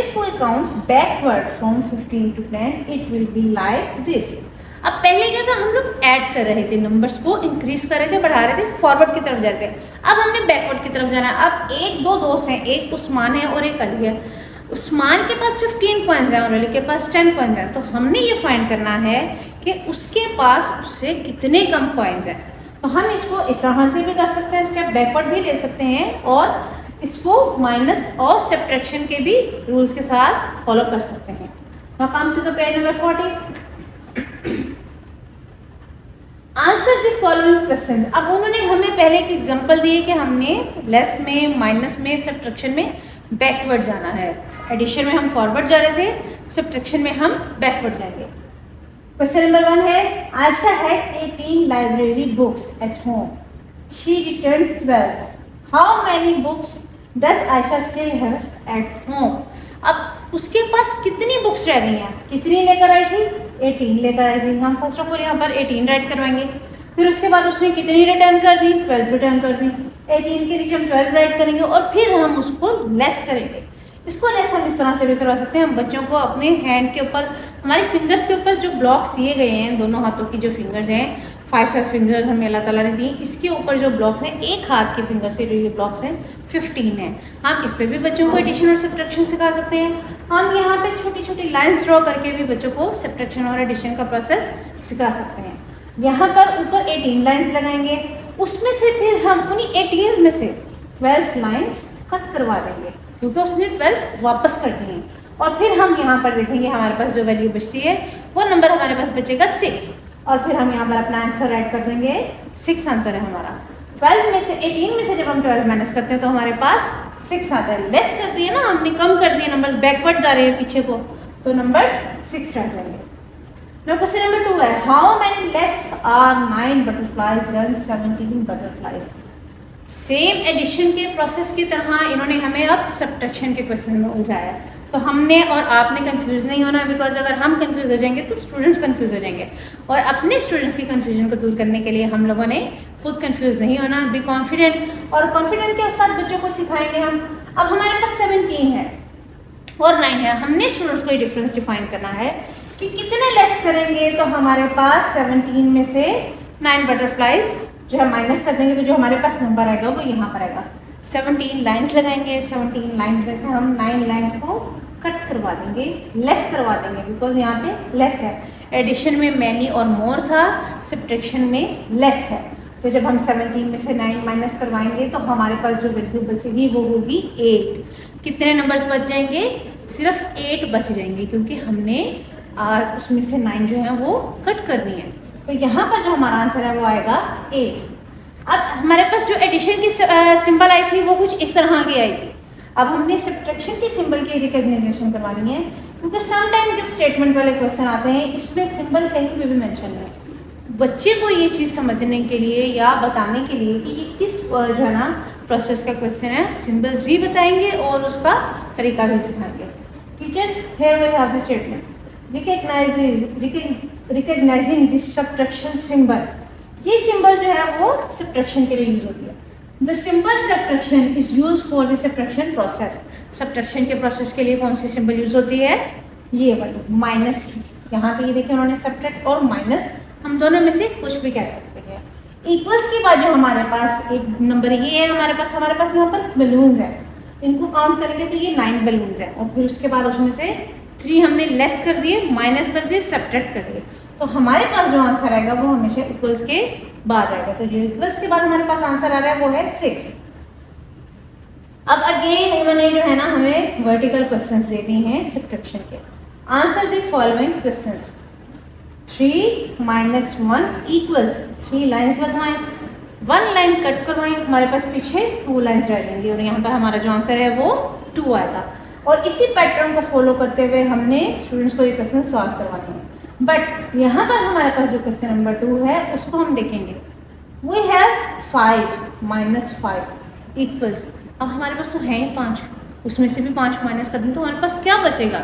If we count backward from 15 to 10, it will be like this. अब पहले क्या था, हम लोग ऐड कर रहे थे, नंबर्स को इंक्रीज कर रहे थे, बढ़ा रहे थे, फॉरवर्ड की तरफ जा रहे थे। अब हमने बैकवर्ड की तरफ जाना है। अब एक दो दोस्त हैं, एक उस्मान है और एक अली है। उस्मान के पास 15 पॉइंट्स हैं और अली के पास 10 पॉइंट्स हैं। तो हमने ये फाइंड करना है कि उसके पास उससे कितने कम पॉइंट्स हैं। तो हम इसको इस तरह से भी कर सकते हैं, स्टेप बैकवर्ड भी ले सकते हैं और इसको माइनस और सब्ट्रैक्शन के भी रूल्स के साथ फॉलो कर सकते हैं। Now come to the page number 40। Answer the following question. अब उन्होंने हमें पहले एक एग्जांपल दिए कि हमने लेस में, माइनस में, सब्ट्रैक्शन में बैकवर्ड जाना है। एडिशन में हम फॉरवर्ड जा रहे थे, सब्ट्रैक्शन में हम बैकवर्ड जाएंगे। क्वेश्चन नंबर 1 है, Ayesha had 18 library books at home, she returned 12, how many books does Ayesha still have at home. अब उसके पास कितनी बुक्स रह गई हैं, कितनी लेकर आई थी, 18 लेकर आई थी। हम फर्स्ट ऑफ ऑल यहाँ पर 18 राइट करवाएंगे। फिर उसके बाद उसने कितनी रिटर्न कर दी, 12 रिटर्न कर दी। 18 के नीचे हम 12 राइट करेंगे और फिर हम उसको लेस करेंगे। इसको लेस हम इस तरह से भी करवा सकते हैं। हम बच्चों को अपने हैंड के ऊपर, हमारे फिंगर्स के ऊपर जो ब्लॉक्स दिए गए हैं, दोनों हाथों की जो फिंगर्स हैं, 5 फिंगर्स हमें अल्लाह ताला ने दी, इसके ऊपर जो ब्लॉक्स हैं, एक हाथ के फिंगर्स के जो ये ब्लॉक्स हैं 15 हैं। हम इस पर भी बच्चों को एडिशन और सब्ट्रैक्शन सिखा सकते हैं। हम यहाँ पे छोटी छोटी लाइन्स ड्रॉ करके भी बच्चों को सब्ट्रैक्शन और एडिशन का प्रोसेस सिखा सकते हैं। यहाँ पर ऊपर 18 लाइन्स लगाएंगे उसमें से फिर हम उन्हीं 18 में से 12 लाइंस कट करवा देंगे क्योंकि उसने 12 वापस कर दी हैं। और फिर हम यहाँ पर देखेंगे हमारे पास जो वैल्यू बचती है वो नंबर हमारे पास बचेगा 6 और फिर हम यहाँ पर अपना आंसर ऐड कर देंगे। 6 आंसर है हमारा। 12 में से 18 में से जब हम 12 माइनस करते हैं तो हमारे पास 6 आता है। लेस कर दिए ना हमने, कम कर दिए, नंबर्स बैकवर्ड जा रहे हैं पीछे को, तो नंबर्स 6 रह जाएंगे। नाउ क्वेश्चन नंबर 2 है how many less are 9 butterflies than 17 butterflies. Same addition के प्रोसेस की तरह इन्होंने हमें अब सब्ट्रैक्शन के क्वेश्चन में उलझाया है। तो हमने और आपने कंफ्यूज नहीं होना, बिकॉज अगर हम कंफ्यूज हो जाएंगे तो स्टूडेंट्स कंफ्यूज हो जाएंगे। और अपने स्टूडेंट्स की कंफ्यूजन को दूर करने के लिए हम लोगों ने खुद कंफ्यूज नहीं होना, बी कॉन्फिडेंट। और कॉन्फिडेंट के साथ बच्चों को सिखाएंगे हम। अब हमारे पास 17 है और 9 है, हमने स्टूडेंट्स को ये डिफरेंस डिफाइन करना है कि कितने लेस करेंगे तो हमारे पास 17 में से 9 बटरफ्लाइज जो है माइनस कर देंगे, तो जो हमारे पास नंबर आएगा वो यहाँ पर आएगा। 17 लाइंस लगाएंगे, 17 लाइंस में से हम 9 लाइंस को कट करवा देंगे, लेस करवा देंगे, बिकॉज यहाँ पे लेस है। एडिशन में मैनी और मोर था, सब्ट्रैक्शन में लेस है। तो जब हम 17 में से 9 माइनस करवाएंगे तो हमारे पास जो वैल्यू बचेगी वो होगी 8। कितने नंबर्स बच जाएंगे? सिर्फ 8 बच जाएंगे क्योंकि हमने उसमें से 9 जो है वो कट कर दिए हैं। तो यहाँ पर जो हमारा आंसर है वो आएगा 8। अब हमारे पास जो एडिशन की सिंबल आई थी वो कुछ इस तरह की आई थी। अब हमने सब्ट्रैक्शन के सिंबल की रिकॉग्नाइजेशन करवानी है क्योंकि समटाइम जब स्टेटमेंट वाले क्वेश्चन आते हैं इसमें सिंबल कहीं पे भी मेंशन है। बच्चे को ये चीज़ समझने के लिए या बताने के लिए कि ये किस जो है ना प्रोसेस का क्वेश्चन है, सिंबल्स भी बताएंगे और उसका तरीका भी सिखाएंगे। Teachers here we have the statement recognizing this subtraction symbol. ये सिंबल जो है वो सब्ट्रैक्शन के लिए यूज होती है। The symbol subtraction is use for the subtraction process. Subtraction के प्रोसेस के लिए कौन सी सिंबल यूज होती है? ये वाली माइनस की। यहाँ पे ये देखिए उन्होंने सब्ट्रैक्ट और माइनस हम दोनों में से कुछ भी कह सकते हैं। इक्वल्स के बाद जो हमारे पास एक नंबर ये है, हमारे पास यहाँ पर बलून्स है, इनको काउंट करेंगे तो ये 9 बलून्स है। और फिर उसके बाद उसमें से 3 हमने लेस कर दिए, माइनस कर दिए, सब्ट्रैक्ट कर दिए। तो हमारे पास जो आंसर आएगा वो हमेशा इक्वल्स के बाद आएगा। तो जो इक्वल्स के बाद हमारे पास आंसर आ रहा है वो है 6। अब अगेन उन्होंने जो है ना हमें वर्टिकल क्वेश्चंस देने हैं सब्ट्रैक्शन के। Answer the following questions. 3 minus 1 equals 3 lines लगवाएं, 1 लाइन कट करवाएं, हमारे पास पीछे 2 लाइन्स रह जाएंगी और यहाँ पर हमारा जो आंसर है वो 2 आएगा। और इसी पैटर्न को फॉलो करते हुए हमने स्टूडेंट्स को ये क्वेश्चन सॉल्व करवाने हैं। बट यहाँ पर हमारे पास जो क्वेश्चन नंबर 2 है उसको हम देखेंगे। वी हैव 5 माइनस 5 इक्वल्स, अब हमारे पास तो है ही 5, उसमें से भी 5 माइनस कर दें तो हमारे पास क्या बचेगा?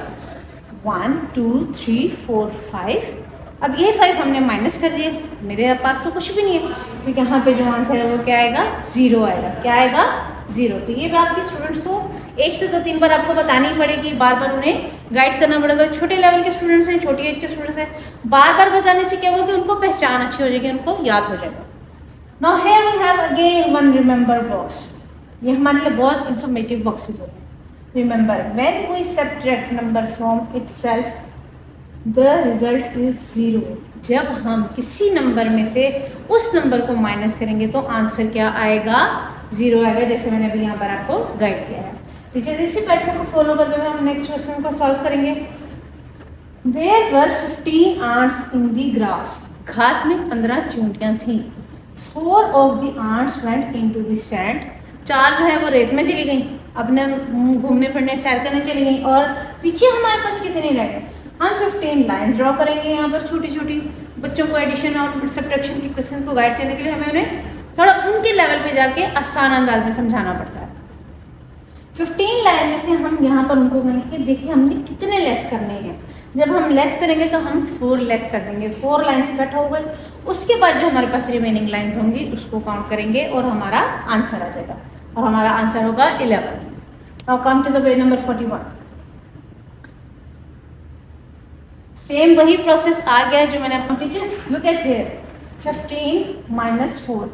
1 2 3 4 5। अब ये 5 हमने माइनस कर दिए, मेरे पास तो कुछ भी नहीं है, तो यहाँ पे जो आंसर है वो क्या आएगा? 0 आएगा। क्या आएगा? 0। तो ये बात भी स्टूडेंट्स को 1 से 2-3 बार आपको बतानी पड़ेगी, बार बार उन्हें गाइड करना पड़ेगा। छोटे लेवल के स्टूडेंट्स हैं, छोटी एज के स्टूडेंट्स हैं, बार बार बताने से क्या होगा कि उनको पहचान अच्छी हो जाएगी, उनको याद हो जाएगा। Now here we have again one remember box. ये हमारे लिए बहुत इंफॉर्मेटिव बॉक्सेस होते हैं। Remember when we subtract number from itself the result is 0। जब हम किसी नंबर में से उस नंबर को माइनस करेंगे तो आंसर क्या आएगा? 0 आएगा, जैसे मैंने अभी यहाँ पर आपको गाइड किया है। टीचर्स इसी पैटर्न को फॉलो करते हुए हम नेक्स्ट क्वेश्चन को सॉल्व करेंगे। There were 15 ants in the grass. घास में 15 चींटियाँ थीं। 4 of the ants went into the sand. 4 जो है वो रेत में चली गई, अपने घूमने फिरने सैर करने चली गई। और पीछे हमारे पास कितने रह गए? हम 15 लाइन्स ड्रॉ करेंगे यहाँ पर छोटी छोटी। बच्चों को एडिशन और सब्ट्रैक्शन के क्वेश्चन को गाइड करने के लिए हमें उन्हें थोड़ा उनके लेवल पे जाके आसान अंदाज में समझाना पड़ता है। 15 लाइन में से हम यहाँ पर उनको कहेंगे कि देखिए हमने कितने लेस करने हैं। जब हम लेस करेंगे तो हम 4 लेस कर देंगे, 4 लाइन्स कट हो गए। उसके बाद जो हमारे पास रिमेनिंग लाइन्स होंगी उसको काउंट करेंगे और हमारा आंसर आ जाएगा, और हमारा आंसर होगा 11। Now come to the page number 41। Same वही प्रोसेस आ गया जो मैंने आपको teachers look at here. 15 minus 4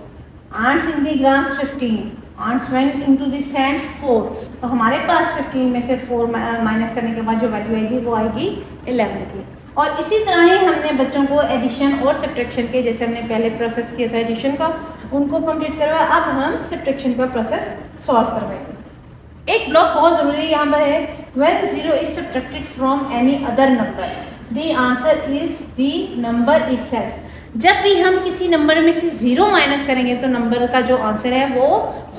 ants in the grass 15, ants went into the sand 4। तो हमारे पास 15 में से 4 माइनस करने के बाद जो वैल्यू आएगी वो आएगी 11 की। और इसी तरह ही हमने बच्चों को एडिशन और सब्ट्रैक्शन के, जैसे हमने पहले प्रोसेस किया था एडिशन का, उनको कंप्लीट करवाया। अब हम सब्ट्रैक्शन का प्रोसेस सॉल्व करवाएंगे। एक ब्लॉक बहुत ज़रूरी है यहाँ पर है, when 0 is subtracted from any other number the answer is the number itself. जब भी हम किसी नंबर में से 0 माइनस करेंगे तो नंबर का जो आंसर है वो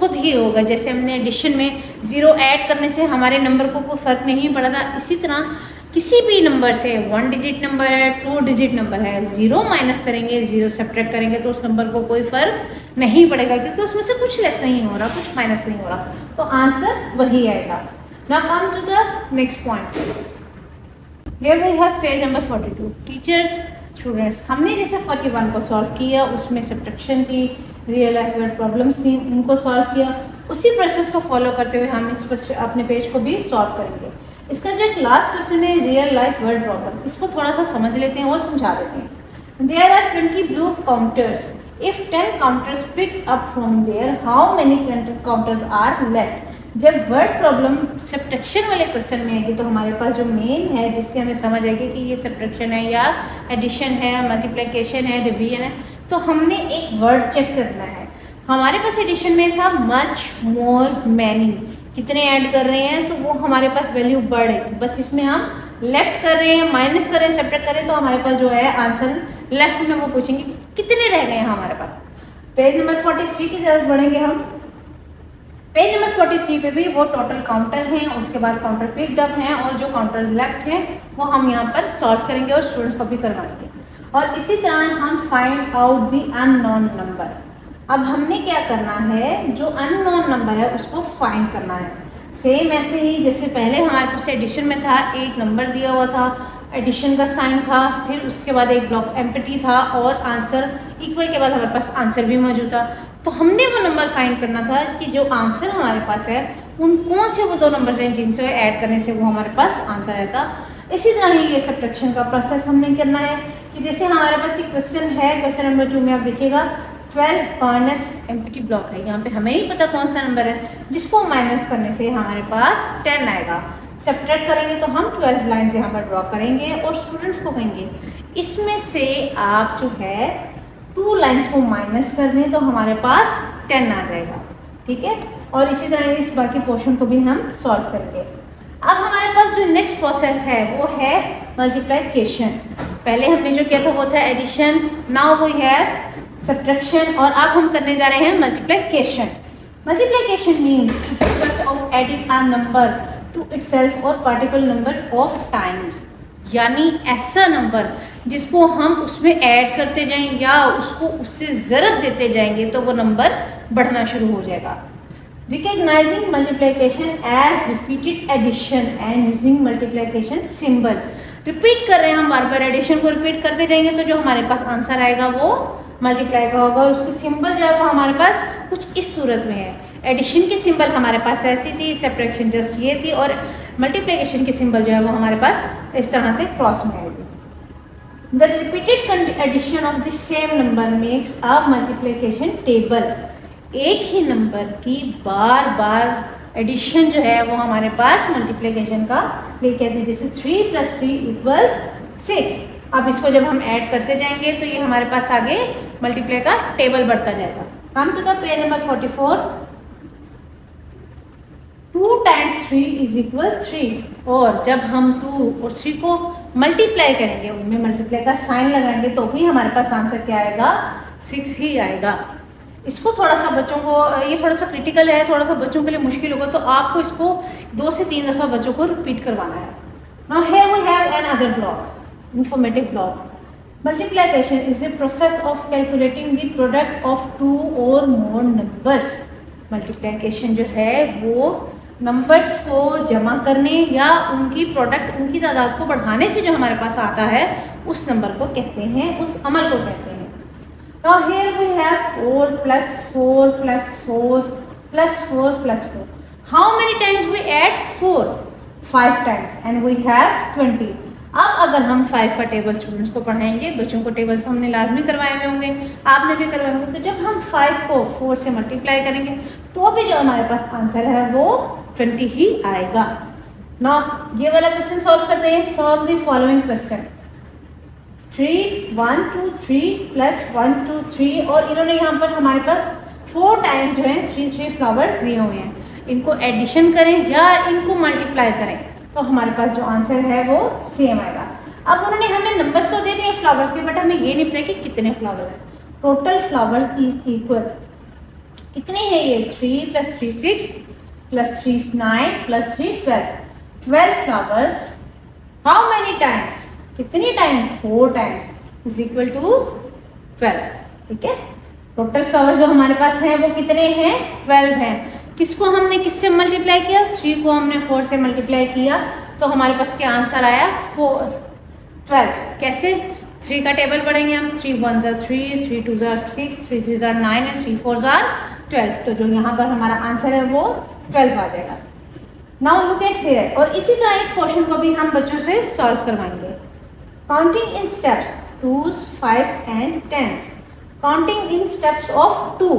खुद ही होगा। जैसे हमने एडिशन में 0 ऐड करने से हमारे नंबर को कोई फ़र्क नहीं पड़ा था, इसी तरह किसी भी नंबर से 1 डिजिट नंबर है, 2 डिजिट नंबर है, 0 माइनस करेंगे, 0 सब्ट्रैक्ट करेंगे तो उस नंबर को कोई फ़र्क नहीं पड़ेगा, क्योंकि उसमें से कुछ लेस नहीं हो रहा, कुछ माइनस नहीं हो रहा, तो आंसर वही आएगा। Now come to the next point. Here we have page number 42। Teachers, students, हमने जैसे 41 को सॉल्व किया, उसमें सब्ट्रैक्शन थी, रियल लाइफ वर्ड प्रॉब्लम्स थी, उनको सॉल्व किया। उसी प्रोसेस को फॉलो करते हुए हम इस अपने पेज को भी सॉल्व करेंगे। इसका जो एक लास्ट क्वेश्चन है, रियल लाइफ वर्ड प्रॉब्लम, इसको थोड़ा सा समझ लेते हैं और समझा देते हैं। There are 20 blue counters, if 10 counters picked up from there, how many counters are left. जब वर्ड प्रॉब्लम सब्ट्रैक्शन वाले क्वेश्चन में आएगी तो हमारे पास जो मेन है, जिससे हमें समझ आएगी कि ये सब्ट्रैक्शन है या एडिशन है, मल्टीप्लिकेशन है, डिवीजन है, तो हमने एक वर्ड चेक करना है। हमारे पास एडिशन में था मच, मोर, मैनी, कितने ऐड कर रहे हैं तो वो हमारे पास वैल्यू बढ़ेगी। बस इसमें हम लेफ्ट कर रहे हैं, माइनस कर रहे हैं, सब्ट्रैक्ट कर रहे हैं, तो हमारे पास जो है आंसर लेफ्ट में वो पूछेंगे कितने रह गए हैं हमारे पास। पेज नंबर 43 की तरफ बढ़ेंगे हम। पेज नंबर 43 पे भी वो टोटल काउंटर हैं, उसके बाद काउंटर पिक्ड अप हैं, और जो काउंटर्स लेफ्ट हैं वो हम यहाँ पर सॉल्व करेंगे और स्टूडेंट्स को भी करवाएंगे। और इसी तरह हम find out the unknown number. अब हमने क्या करना है, जो अननोन नंबर है उसको फाइंड करना है। सेम ऐसे ही जैसे पहले हमारे पास एडिशन में था, एक नंबर दिया हुआ था, एडिशन का साइन था, फिर उसके बाद एक ब्लॉक एम्प्टी था और आंसर इक्वल के बाद हमारे पास आंसर भी मौजूद था। तो हमने वो नंबर फाइंड करना था कि जो आंसर हमारे पास है उन कौन से वो 2 नंबर हैं जिनसे ऐड करने से वो हमारे पास आंसर आएगा। इसी तरह ही ये सब्ट्रैक्शन का प्रोसेस हमने करना है कि जैसे हमारे पास एक क्वेश्चन है, क्वेश्चन नंबर 2 में आप देखिएगा 12 माइनस एम्प्टी ब्लॉक है, यहाँ पे हमें ही पता कौन सा नंबर है, जिसको माइनस करने से हमारे पास 10 आएगा। सब्ट्रैक्ट करेंगे तो हम 12 लाइन्स यहाँ पर ड्रॉ करेंगे और स्टूडेंट्स को कहेंगे इसमें से आप जो है 2 लाइन्स को माइनस कर दें तो हमारे पास 10 आ जाएगा, ठीक है। और इसी तरह इस बाकी पोर्शन को भी हम सॉल्व करेंगे। अब हमारे पास जो नेक्स्ट प्रोसेस है वो है मल्टीप्लिकेशन। पहले हमने जो किया था वो था addition, now we have subtraction, और अब हम करने जा रहे हैं multiplication. Multiplication means process of adding a number to itself और पार्टिकुलर नंबर ऑफ टाइम्स, यानी ऐसा नंबर जिसको हम उसमें ऐड करते जाएं या उसको उससे ज़रब देते जाएंगे तो वो नंबर बढ़ना शुरू हो जाएगा। Recognizing multiplication as repeated addition and using multiplication symbol। Repeat कर रहे हैं हम बार बार, एडिशन को रिपीट करते जाएंगे तो जो हमारे पास आंसर आएगा वो मल्टीप्लाई का होगा, और उसकी सिंबल जो है वो हमारे पास कुछ इस सूरत में है। एडिशन की सिंबल हमारे पास ऐसी थी, सब्ट्रैक्शन जस्ट ये थी, और मल्टीप्लिकेशन की सिंबल जो है वो हमारे पास इस तरह से क्रॉस में आएगी। The repeated addition of the same number makes a multiplication table. एक ही नंबर की बार बार एडिशन जो है वो हमारे पास मल्टीप्लिकेशन का लेके आते हैं। जैसे 3 + 3 = 6। अब इसको जब हम ऐड करते जाएंगे तो ये हमारे पास आगे मल्टीप्लाई का टेबल बढ़ता जाएगा। Come to the page number 44। 2 × 3 = 3। और जब हम 2 और 3 को मल्टीप्लाई करेंगे, उनमें मल्टीप्लाई का साइन लगाएंगे तो भी हमारे पास आंसर क्या आएगा, 6 ही आएगा। इसको थोड़ा सा बच्चों को, ये थोड़ा सा क्रिटिकल है, थोड़ा सा बच्चों के लिए मुश्किल होगा, तो आपको इसको 2 से 3 दफ़ा बच्चों को रिपीट करवाना है। Now here we have another block, informative block. Multiplication is the process of calculating the product of 2 और मोर नंबर्स। मल्टीप्लिकेशन जो है वो नंबर्स को जमा करने या उनकी प्रोडक्ट, उनकी तादाद को बढ़ाने से जो हमारे पास आता है उस नंबर को कहते हैं, उस अमल को कहते हैं। Now here we have 4 + 4 + 4 + 4 + 4. How many times we add 4? 5 times, and we have 20. अब अगर हम 5 का टेबल स्टूडेंट्स को पढ़ाएंगे, बच्चों को टेबल्स हमने लाजमी करवाए हुए होंगे, आपने भी करवाए होंगे, तो जब हम 5 को 4 से मल्टीप्लाई करेंगे तो भी जो हमारे पास आंसर है वो 20 ही आएगा। Now ये वाला क्वेश्चन सॉल्व करते हैं। Solve the following question. 3 1 2 3 plus 1 2 3 और इन्होंने यहाँ पर हमारे पास 4 टाइम्स जो है 3 फ्लावर्स दिए हुए हैं। इनको एडिशन करें या इनको मल्टीप्लाई करें तो हमारे पास जो आंसर है वो सेम आएगा। अब उन्होंने हमें नंबर्स तो दे दिए फ्लावर्स के, बट हमें ये नहीं पता कि कितने फ्लावर हैं। टोटल फ्लावर्स इज इक्वल, कितने हैं ये, 3 plus 3 6 plus 3 9 plus 3 12 flowers. How many times, कितनी times, 4 times is equal to 12। ठीक है, टोटल फ्लावर्स जो हमारे पास हैं वो कितने हैं, 12 हैं। किसको हमने किससे मल्टीप्लाई किया, 3 को हमने 4 से मल्टीप्लाई किया तो हमारे पास क्या आंसर आया, 12। कैसे, 3 का टेबल पढ़ेंगे हम, 3 1 ज़ा 3, 3 2 ज़ा 6, 3 3 ज़ा 9 एंड 3 4 ज़ा 12। तो जो यहाँ पर हमारा आंसर है वो 12 आ जाएगा। नाउ लुक एट हियर, और इसी तरह इस क्वेश्चन को भी हम बच्चों से सॉल्व करवाएंगे। Counting in steps 2s 5s and 10s। Counting in steps of 2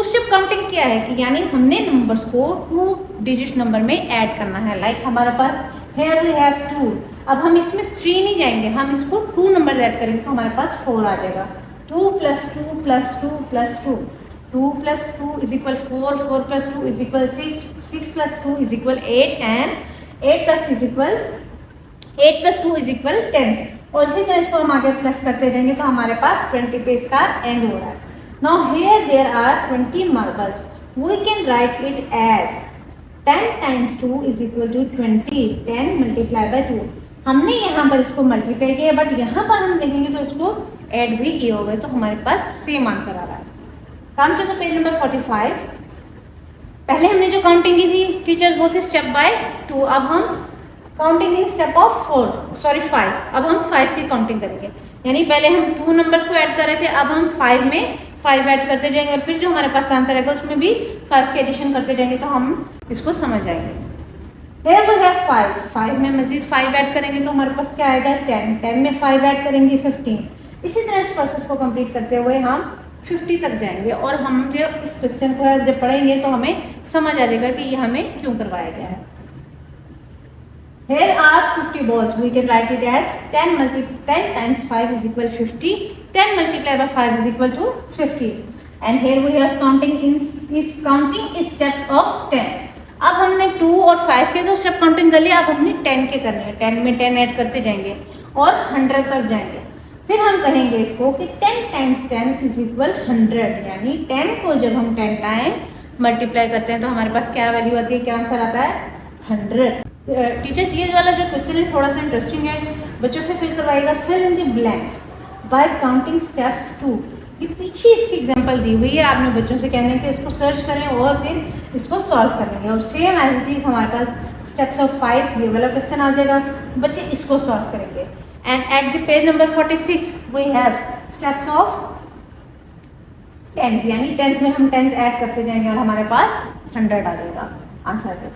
step counting क्या है कि यानी हमने नंबर्स को 2 डिजिट नंबर में ऐड करना है। लाइक हमारे पास हेयर वी हैव 2, अब हम इसमें 3 नहीं जाएंगे, हम इसको 2 नंबर ऐड करेंगे तो हमारे पास 4 आ जाएगा। 2 + 2 + 2 + 2, 2 + 2 = 4, 4 + 2 = 6, 6 + 2 = 8 एंड 8 + 2 = 10। और इसी तरह इसको हम आगे प्लस करते जाएंगे तो हमारे पास 20 पे इसका एंड हो रहा है। Now here there are 20 marbles. We can write it as 10 times 2 = 20. 10 multiplied by 2. हमने यहाँ पर इसको मल्टीप्लाई किया, बट यहाँ पर हम देखेंगे तो इसको ऐड भी किए हो गए तो हमारे पास सेम आंसर आ रहा है। Come to the page number 45। पहले हमने जो काउंटिंग की थी टीचर्स वो थे स्टेप बाय 2, अब हम काउंटिंग इन स्टेप ऑफ 5, अब हम 5 की काउंटिंग करेंगे। यानी पहले हम 2 नंबर्स को ऐड कर रहे थे, अब हम 5 में 5 ऐड करते जाएंगे और फिर जो हमारे पास आंसर आएगा उसमें भी 5 के एडिशन करते जाएंगे तो हम इसको समझ जाएंगे। Here we have 5 में मजीद 5 ऐड करेंगे तो हमारे पास क्या आएगा, 10 में 5 ऐड करेंगे 15। इसी तरह इस प्रोसेस को कंप्लीट करते हुए हम 50 तक जाएंगे और हम जब इस क्वेश्चन को जब पढ़ेंगे तो हमें समझ आ जाएगा कि ये हमें क्यों करवाया गया है। Here are 50 balls. We can write it as 10 times 5 = 50. 10 multiplied by 5 = 50. And here we have counting steps of 10. अब हमने 2 और 5 के 2 स्टेप काउंटिंग कर लिया, अब हमने 10 के करने हैं। 10 में 10 ऐड करते जाएंगे और 100 तक जाएंगे। फिर हम कहेंगे इसको कि 10 times 10 = 100। यानी 10 को जब हम 10 टाइम मल्टीप्लाई करते हैं तो हमारे पास क्या वैल्यू आती है, क्या आंसर आता है, 100। टीचर्स ये वाला जो क्वेश्चन है थोड़ा सा इंटरेस्टिंग है, बच्चों से फिल करवाएगा। Fill in the blanks by counting steps 2। ये पीछे इसकी एग्जांपल दी हुई है, आपने बच्चों से कहना है कि इसको सर्च करें और फिर इसको सॉल्व कर लेंगे। और सेम एज इट इज़ हमारे पास स्टेप्स ऑफ 5 ये वाला क्वेश्चन आ जाएगा, बच्चे इसको सॉल्व करेंगे। And at the page number 46 we have steps of 10s, यानी 10s में हम 10s ऐड करते जाएंगे और हमारे पास 100 आ जाएगा आंसर तक।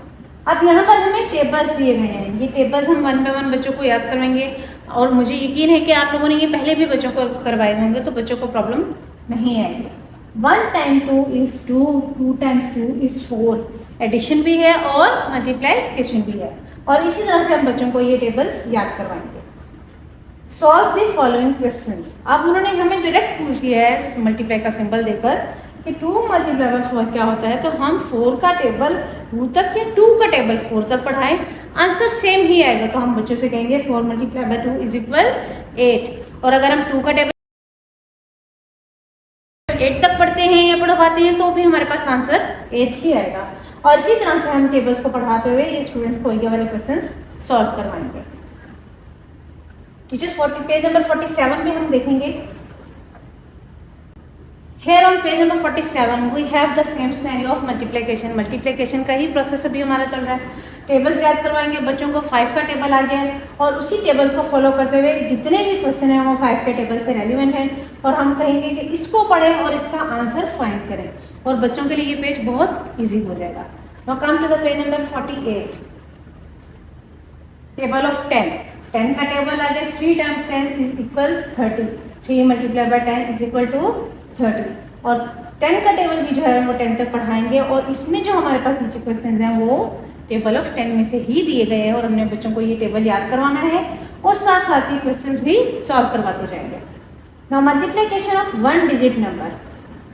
अब यहाँ पर हमें टेबल्स दिए गए हैं, ये टेबल्स हम 1 बाय 1 बच्चों को याद करवाएंगे और मुझे यकीन है कि आप लोगों ने ये पहले भी बच्चों को करवाए होंगे तो बच्चों को प्रॉब्लम नहीं आएगी। 1 times 2 is 2, 2 times 2 is 4। Addition भी है और मल्टीप्लिकेशन भी है और इसी तरह से हम बच्चों को ये टेबल्स याद करवाएंगे। Solve the following questions. अब उन्होंने हमें डायरेक्ट पूछ लिया है मल्टीप्लाई का सिंबल देकर कि 2 × 4 क्या होता है, तो हम 4 का टेबल 2 तक या 2 का टेबल 4 तक पढ़ाएं, आंसर सेम ही आएगा। तो हम बच्चों से कहेंगे 4 × 2 = 8। और अगर हम 2 का टेबल 8 तक पढ़ते हैं या पढ़वाते हैं तो भी हमारे पास आंसर 8 ही आएगा। और इसी तरह से हम टेबल्स को पढ़ाते हुए ये स्टूडेंट्स को ये वाले क्वेश्चंस सॉल्व करवाएंगे। टीचर पेज नंबर 47 में हम देखेंगे। Here on page number 47 we have the same scenario of multiplication। Multiplication का ही प्रोसेस अभी हमारा चल रहा है। टेबल्स याद करवाएंगे बच्चों को। 5 का टेबल आ गया है और उसी टेबल को फॉलो करते हुए जितने भी क्वेश्चन हैं वो 5 के टेबल से रेलिवेंट हैं और हम कहेंगे कि इसको पढ़ें और इसका आंसर फाइंड करें और बच्चों के लिए ये पेज बहुत ईजी हो जाएगा। Now come to the page number 48। Table of 10। 10 का टेबल आ गया। 3 times 10 = 30। 3 × 10 = 30 और 10 का टेबल भी जो है वो 10 तक पढ़ाएंगे और इसमें जो हमारे पास नीचे क्वेश्चंस हैं वो टेबल ऑफ 10 में से ही दिए गए हैं और हमने बच्चों को ये टेबल याद करवाना है और साथ साथ ही क्वेश्चंस भी सॉल्व करवाते जाएंगे। Now multiplication of 1 digit number.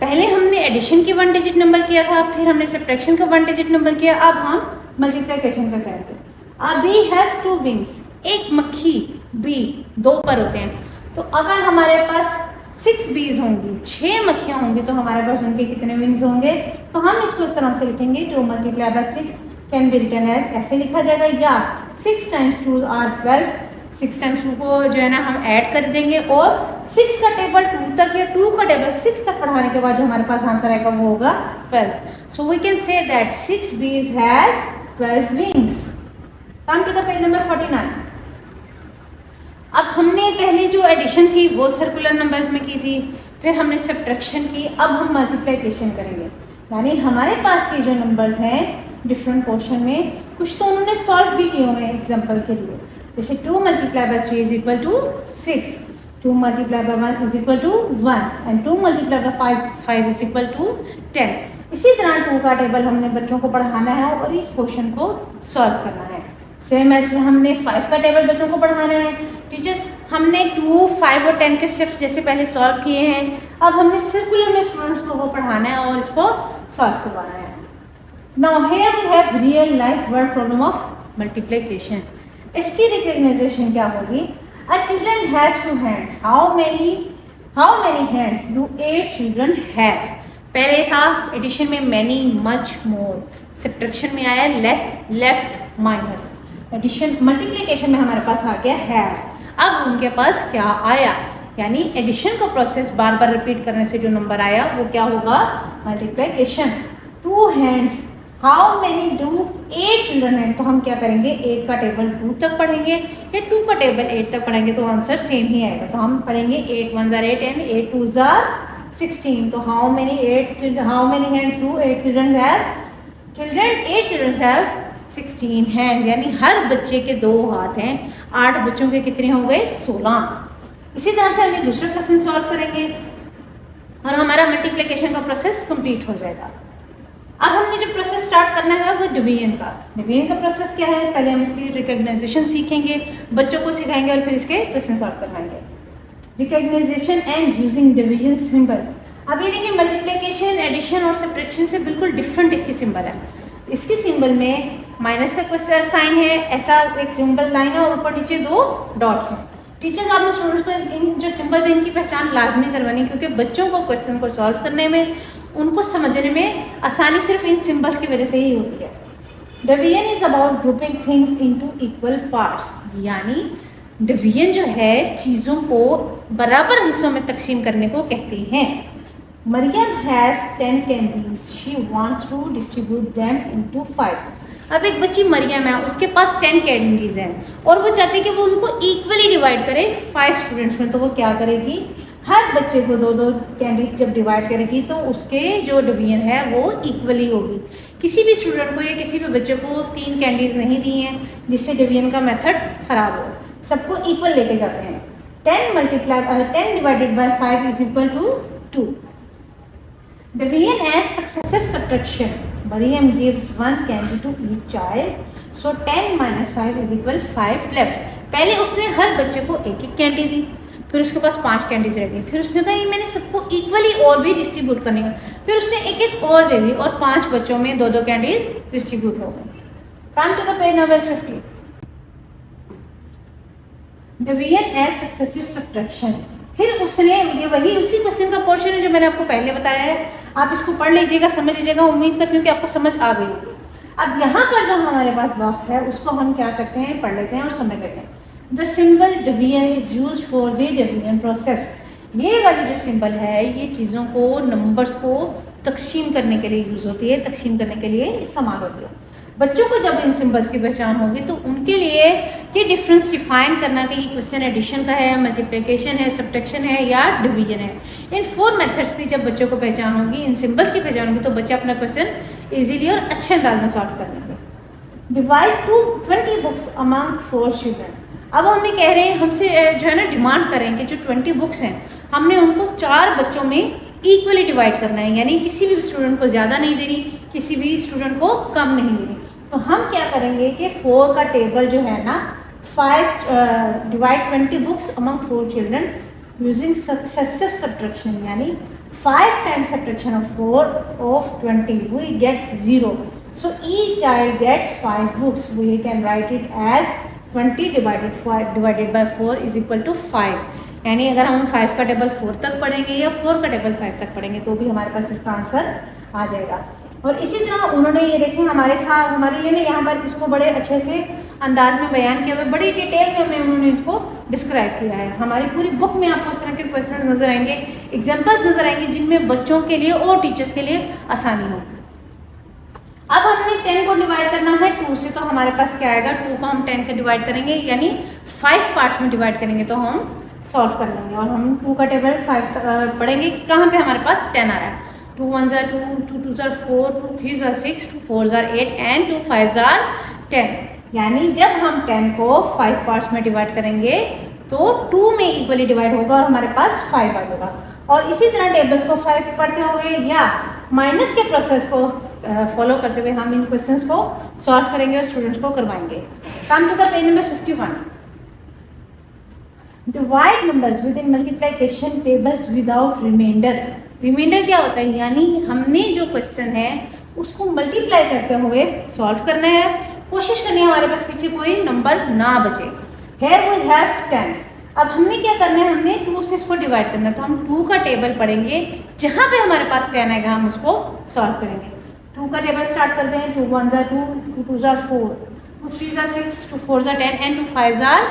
पहले हमने एडिशन की 1 डिजिट नंबर किया था, फिर हमने सब्ट्रैक्शन का 1 डिजिट नंबर किया, अब हम मल्टीप्लिकेशन का करेंगे। अ बी हैज़ 2 विंग्स, एक मक्खी बी 2 पर होते हैं। तो अगर हमारे पास 6 बीज होंगी, 6 मक्खियाँ होंगी, तो हमारे पास उनके कितने विंग्स होंगे? तो हम इसको इस तरह से लिखेंगे 2 multiply by 6 can be written as, ऐसे लिखा जाएगा, या 6 टाइम्स 2 आर 12, 6 टाइम्स 2 को जो है ना हम ऐड कर देंगे और 6 का टेबल 2 तक या 2 का टेबल 6 तक पढ़ाने के बाद जो हमारे पास आंसर आएगा वो होगा 12। So we can say that 6 bees has 12 wings। Come to the page number 49। अब हमने पहले जो एडिशन थी वो सर्कुलर नंबर्स में की थी, फिर हमने सब्ट्रैक्शन की, अब हम मल्टीप्लिकेशन करेंगे। यानी हमारे पास ये जो नंबर्स हैं डिफरेंट पोर्शन में, कुछ तो उन्होंने सॉल्व भी किए हुए हैं एग्जाम्पल के लिए, जैसे 2 multiply by 3 is equal to 6, 2 multiply by 1 is equal to 1 and 2 multiply by 5 is equal to 10। इसी तरह 2 का टेबल हमने बच्चों को पढ़ाना है और इस क्वेश्चन को सॉल्व करना है। सेम ऐसे हमने 5 का टेबल बच्चों को पढ़ाना है। टीचर्स हमने 2, 5 और 10 के स्टेप्स जैसे पहले सॉल्व किए हैं, अब हमने सर्कुलर में स्टूडेंट्स को वो पढ़ाना है और इसको सॉल्व करवाना है। Now here we have real life word problem of multiplication. इसकी रिकग्नाइजेशन क्या होगी? A children has 2 hands, how many hands do 8 children have? पहले था एडिशन में मैनी, मच, मोर, सब्ट्रैक्शन में आया less, left, minus, addition multiplication में हमारे पास आ गया हैव। अब उनके पास क्या आया? यानी एडिशन का प्रोसेस बार बार रिपीट करने से जो नंबर आया वो क्या होगा? Multiplication. 2 hands, how many do 8 children हैं? तो हम क्या करेंगे? 8 का टेबल 2 तक पढ़ेंगे या 2 का टेबल 8 तक पढ़ेंगे तो आंसर सेम ही आएगा। तो हम पढ़ेंगे 8 1s are 8 and 8 2s are 16। तो how many hands do 8 children have? 8 children have 16 hand, यानी हर बच्चे के 2 हाथ हैं। 8 बच्चों के कितने हो गए? 16। इसी तरह से हम दूसरा क्वेश्चन सॉल्व करेंगे और हमारा मल्टीप्लिकेशन का प्रोसेस कंप्लीट हो जाएगा। अब हमने जो प्रोसेस स्टार्ट करना है वो डिवीजन का। डिवीजन का प्रोसेस क्या है? पहले हम इसकी रिकग्नाइजेशन सीखेंगे, बच्चों को सिखाएंगे और फिर इसके क्वेश्चन सॉल्व करवाएंगे। Recognisation and using division symbol. अब ये देखिए मल्टीप्लिकेशन, एडिशन और सब्ट्रैक्शन से बिल्कुल डिफरेंट इसकी सिंबल है। इसकी सिंबल में माइनस का क्वेश्चन साइन है, ऐसा एक सिंबल लाइन है और ऊपर नीचे 2 डॉट्स हैं। टीचर्स आपने स्टूडेंट्स को इन जो सिंबल्स हैं इनकी पहचान लाजमी करवानी, क्योंकि बच्चों को क्वेश्चन को सॉल्व करने में, उनको समझने में आसानी सिर्फ इन सिंबल्स की वजह से ही होती है। Division is about grouping things into equal parts. यानी डिवीजन जो है चीज़ों को बराबर हिस्सों में तकसीम करने को कहते हैं। Maryam has 10 candies, she wants to distribute them into 5। अब एक बच्ची मरियम है, उसके पास 10 कैंडीज हैं और वो चाहती है कि वो उनको इक्वली डिवाइड करे 5 स्टूडेंट्स में। तो वो क्या करेगी? हर बच्चे को 2-2 कैंडीज जब डिवाइड करेगी तो उसके जो डिवीजन है वो इक्वली होगी। किसी भी स्टूडेंट को या किसी भी बच्चे को 3 कैंडीज नहीं दी हैं जिससे डिवीजन का मेथड ख़राब हो, सबको इक्वल लेके जाते हैं। 10 divided by 5 is equal to 2। Division as successive subtraction. Maryam gives 1 candy to each child, so 10 minus 5 is equal 5 left। पहले उसने हर बच्चे को 1-1 कैंडी दी, फिर उसके पास 5 कैंडीज रह गई, फिर उसने कहा ये मैंने सबको इक्वली और भी डिस्ट्रीब्यूट करने का, फिर उसने 1-1 और दे दी और 5 बच्चों में 2-2 कैंडीज डिस्ट्रीब्यूट हो गई। Come to the page number 50। Division as successive subtraction. फिर उसने ये वही उसी क्वेश्चन का पोर्शन है जो मैंने आपको पहले बताया है, आप इसको पढ़ लीजिएगा, समझ लीजिएगा। उम्मीद करती हूँ कि आपको समझ आ गई होगी। अब यहाँ पर जो हमारे पास बॉक्स है उसको हम क्या करते हैं? पढ़ लेते हैं और समझ लेते हैं। The symbol division is use for the division process. ये वाली जो सिंबल है ये चीज़ों को, नंबर्स को तकसीम करने के लिए यूज़ होती है, तकसीम करने के लिए इस्तेमाल होती है। बच्चों को जब इन सिंबल्स की पहचान होगी तो उनके लिए ये डिफरेंस डिफाइन करना कि ये क्वेश्चन एडिशन का है, मल्टीप्लिकेशन है, सब्ट्रैक्शन है या डिवीजन है, इन 4 मेथड्स की जब बच्चों को पहचान होगी, इन सिंबल्स की पहचान होगी तो बच्चे अपना क्वेश्चन इजीली और अच्छे अंदाज में सॉल्व कर लेंगे। Divide 20 books among 4 children. अब हमें कह रहे हैं, हमसे जो है ना डिमांड करेंगे जो 20 बुक्स हैं हमने उनको 4 बच्चों में इक्वली डिवाइड करना है, यानी किसी भी स्टूडेंट को ज़्यादा नहीं देनी, किसी भी स्टूडेंट को कम नहीं देनी। तो हम क्या करेंगे कि 4 का टेबल जो है ना divide 20 books among 4 children using successive subtraction, यानी 5 times subtraction of 4 of 20 we get 0. So each child gets 5 books. We can write it as 20 divided by 4 is equal to 5. यानी अगर हम 5 का टेबल 4 तक पढ़ेंगे या 4 का टेबल 5 तक पढ़ेंगे तो भी हमारे पास इसका आंसर आ जाएगा। और इसी तरह उन्होंने ये देखें हमारे लिए ना यहाँ पर इसको बड़े अच्छे से अंदाज में बयान किया हुआ, बड़ी डिटेल में हमें उन्होंने इसको डिस्क्राइब किया है। हमारी पूरी बुक में आपको इस तरह के क्वेश्चन नजर आएंगे, एग्जाम्पल्स नजर आएंगे जिनमें बच्चों के लिए और टीचर्स के लिए आसानी हो। अब हमने 10 को डिवाइड करना है 2 से, तो हमारे पास क्या आएगा, 2 को हम 10 से डिवाइड करेंगे यानी 5 पार्ट्स में डिवाइड करेंगे तो हम सॉल्व कर लेंगे। और हम 2 का टेबल 5 पढ़ेंगे, कहाँ पे हमारे पास 10 आ रहा है। 2 1s are 2, 2 2s are 4, 2 3s are 6, 2 4s are 8 and 2 5s are 10। यानी जब हम 10 को 5 पार्ट्स में डिवाइड करेंगे तो 2 में इक्वली डिवाइड होगा और हमारे पास 5 आ जाएगा। और इसी तरह टेबल्स को 5 पढ़ते हुए या माइनस के प्रोसेस को फॉलो करते हुए हम इन क्वेश्चंस को सॉल्व करेंगे और स्टूडेंट्स को करवाएंगे। Come to the page number 51। Divide numbers within multiplication tables without reminder. Reminder क्या होता है, यानी हमने जो क्वेश्चन है उसको मल्टीप्लाई करते हुए सॉल्व करना है, कोशिश करनी है हमारे पास पीछे कोई नंबर ना बचे। Here we have 10। अब हमने क्या करना है, हमने 2 से इसको डिवाइड करना है, तो हम 2 का टेबल पढ़ेंगे, जहाँ पे हमारे पास 10 आएगा हम उसको सॉल्व करेंगे। 2 का टेबल स्टार्ट करते हैं। 2 1s are 2, 2 2s are 4, 2 3s are 6, 2 4s are 10 and 2 5s are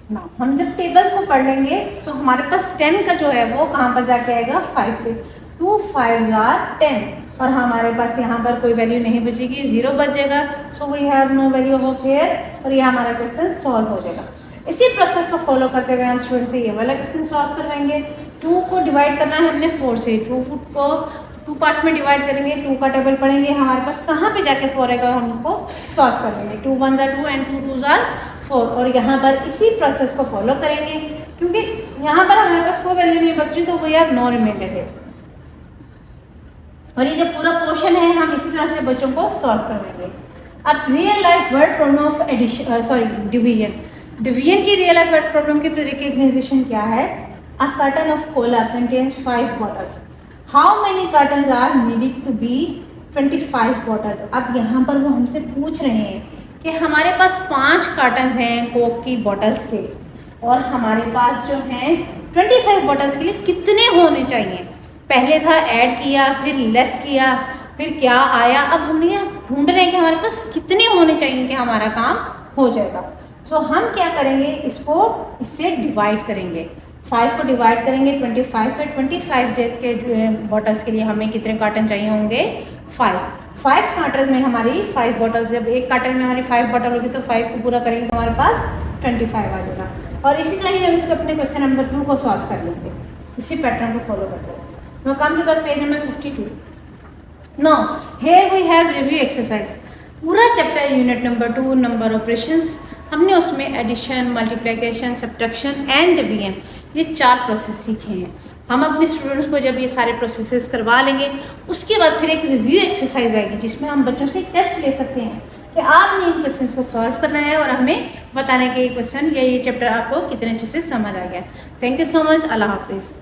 9। हम जब टेबल को पढ़ लेंगे तो हमारे पास 10 का जो है वो कहाँ पर जाके आएगा, 5 पे। 2 5s are 10 और हमारे पास यहाँ पर कोई वैल्यू नहीं बचेगी, 0 बच जाएगा। So we have no value of here और ये हमारा क्वेश्चन सॉल्व हो जाएगा। इसी प्रोसेस को फॉलो करते हुए हम स्टूडेंट से ये वाला क्वेश्चन सॉल्व करवाएंगे। 2 को डिवाइड करना है हमने 4 से, 2 को 2 पार्ट्स में डिवाइड करेंगे, 2 का टेबल पढ़ेंगे, हमारे पास कहाँ पे जाके 4 आएगा और हम इसको सॉल्व कर लेंगे। 2 1s are 2 and 2 2s are 4 और यहाँ पर इसी प्रोसेस को फॉलो करेंगे क्योंकि यहाँ पर हमारे पास कोई वैल्यू नहीं बच रही तो वो यार नो रिमाइंडर है। और ये जो पूरा पोर्शन है हम इसी तरह से बच्चों को सॉल्व करवाएंगे। अब real life word problem of division. Division की रियल लाइफ वर्ड प्रॉब्लम की रिकग्नाइजेशन क्या है। A carton of cola contains 5 bottles. How many cartons are needed to be 25 bottles. अब यहाँ पर वो हमसे पूछ रहे हैं कि हमारे पास 5 कार्टन्स हैं कोक की बॉटल्स के और हमारे पास जो हैं 25 बॉटल्स के लिए कितने होने चाहिए। पहले था ऐड किया, फिर लेस किया, फिर क्या आया, अब हमने यहाँ ढूंढ रहे हैं कि हमारे पास कितने होने चाहिए कि हमारा काम हो जाएगा। सो हम क्या करेंगे, इसको इससे डिवाइड करेंगे। 5 को डिवाइड करेंगे 25 पे। 25 के बॉटल्स के लिए हमें कितने कार्टन चाहिए होंगे, 5 कार्टन में हमारी 5 बॉटल्स, जब एक कार्टन में हमारी 5 बॉटल होगी तो 5 को पूरा करेंगे तो हमारे पास 25 आ जाएगा। और इसी तरह ही हम इसको अपने क्वेश्चन नंबर 2 को सॉल्व कर लेंगे इसी पैटर्न को फॉलो करते हुए। Now come to the page number 52. Now here we have review exercise. पूरा chapter unit number 2 number operations, हमने उसमें addition, multiplication, subtraction and division ये 4 प्रोसेस सीखे हैं। हम अपने स्टूडेंट्स को जब ये सारे प्रोसेसेस करवा लेंगे उसके बाद फिर एक रिव्यू एक्सरसाइज आएगी जिसमें हम बच्चों से टेस्ट ले सकते हैं कि आपने इन क्वेश्चंस को सॉल्व करना है और हमें बताना है कि ये क्वेश्चन या ये चैप्टर आपको कितने अच्छे से समझ आ गया। Thank you so much. अल्लाह हाफिज़।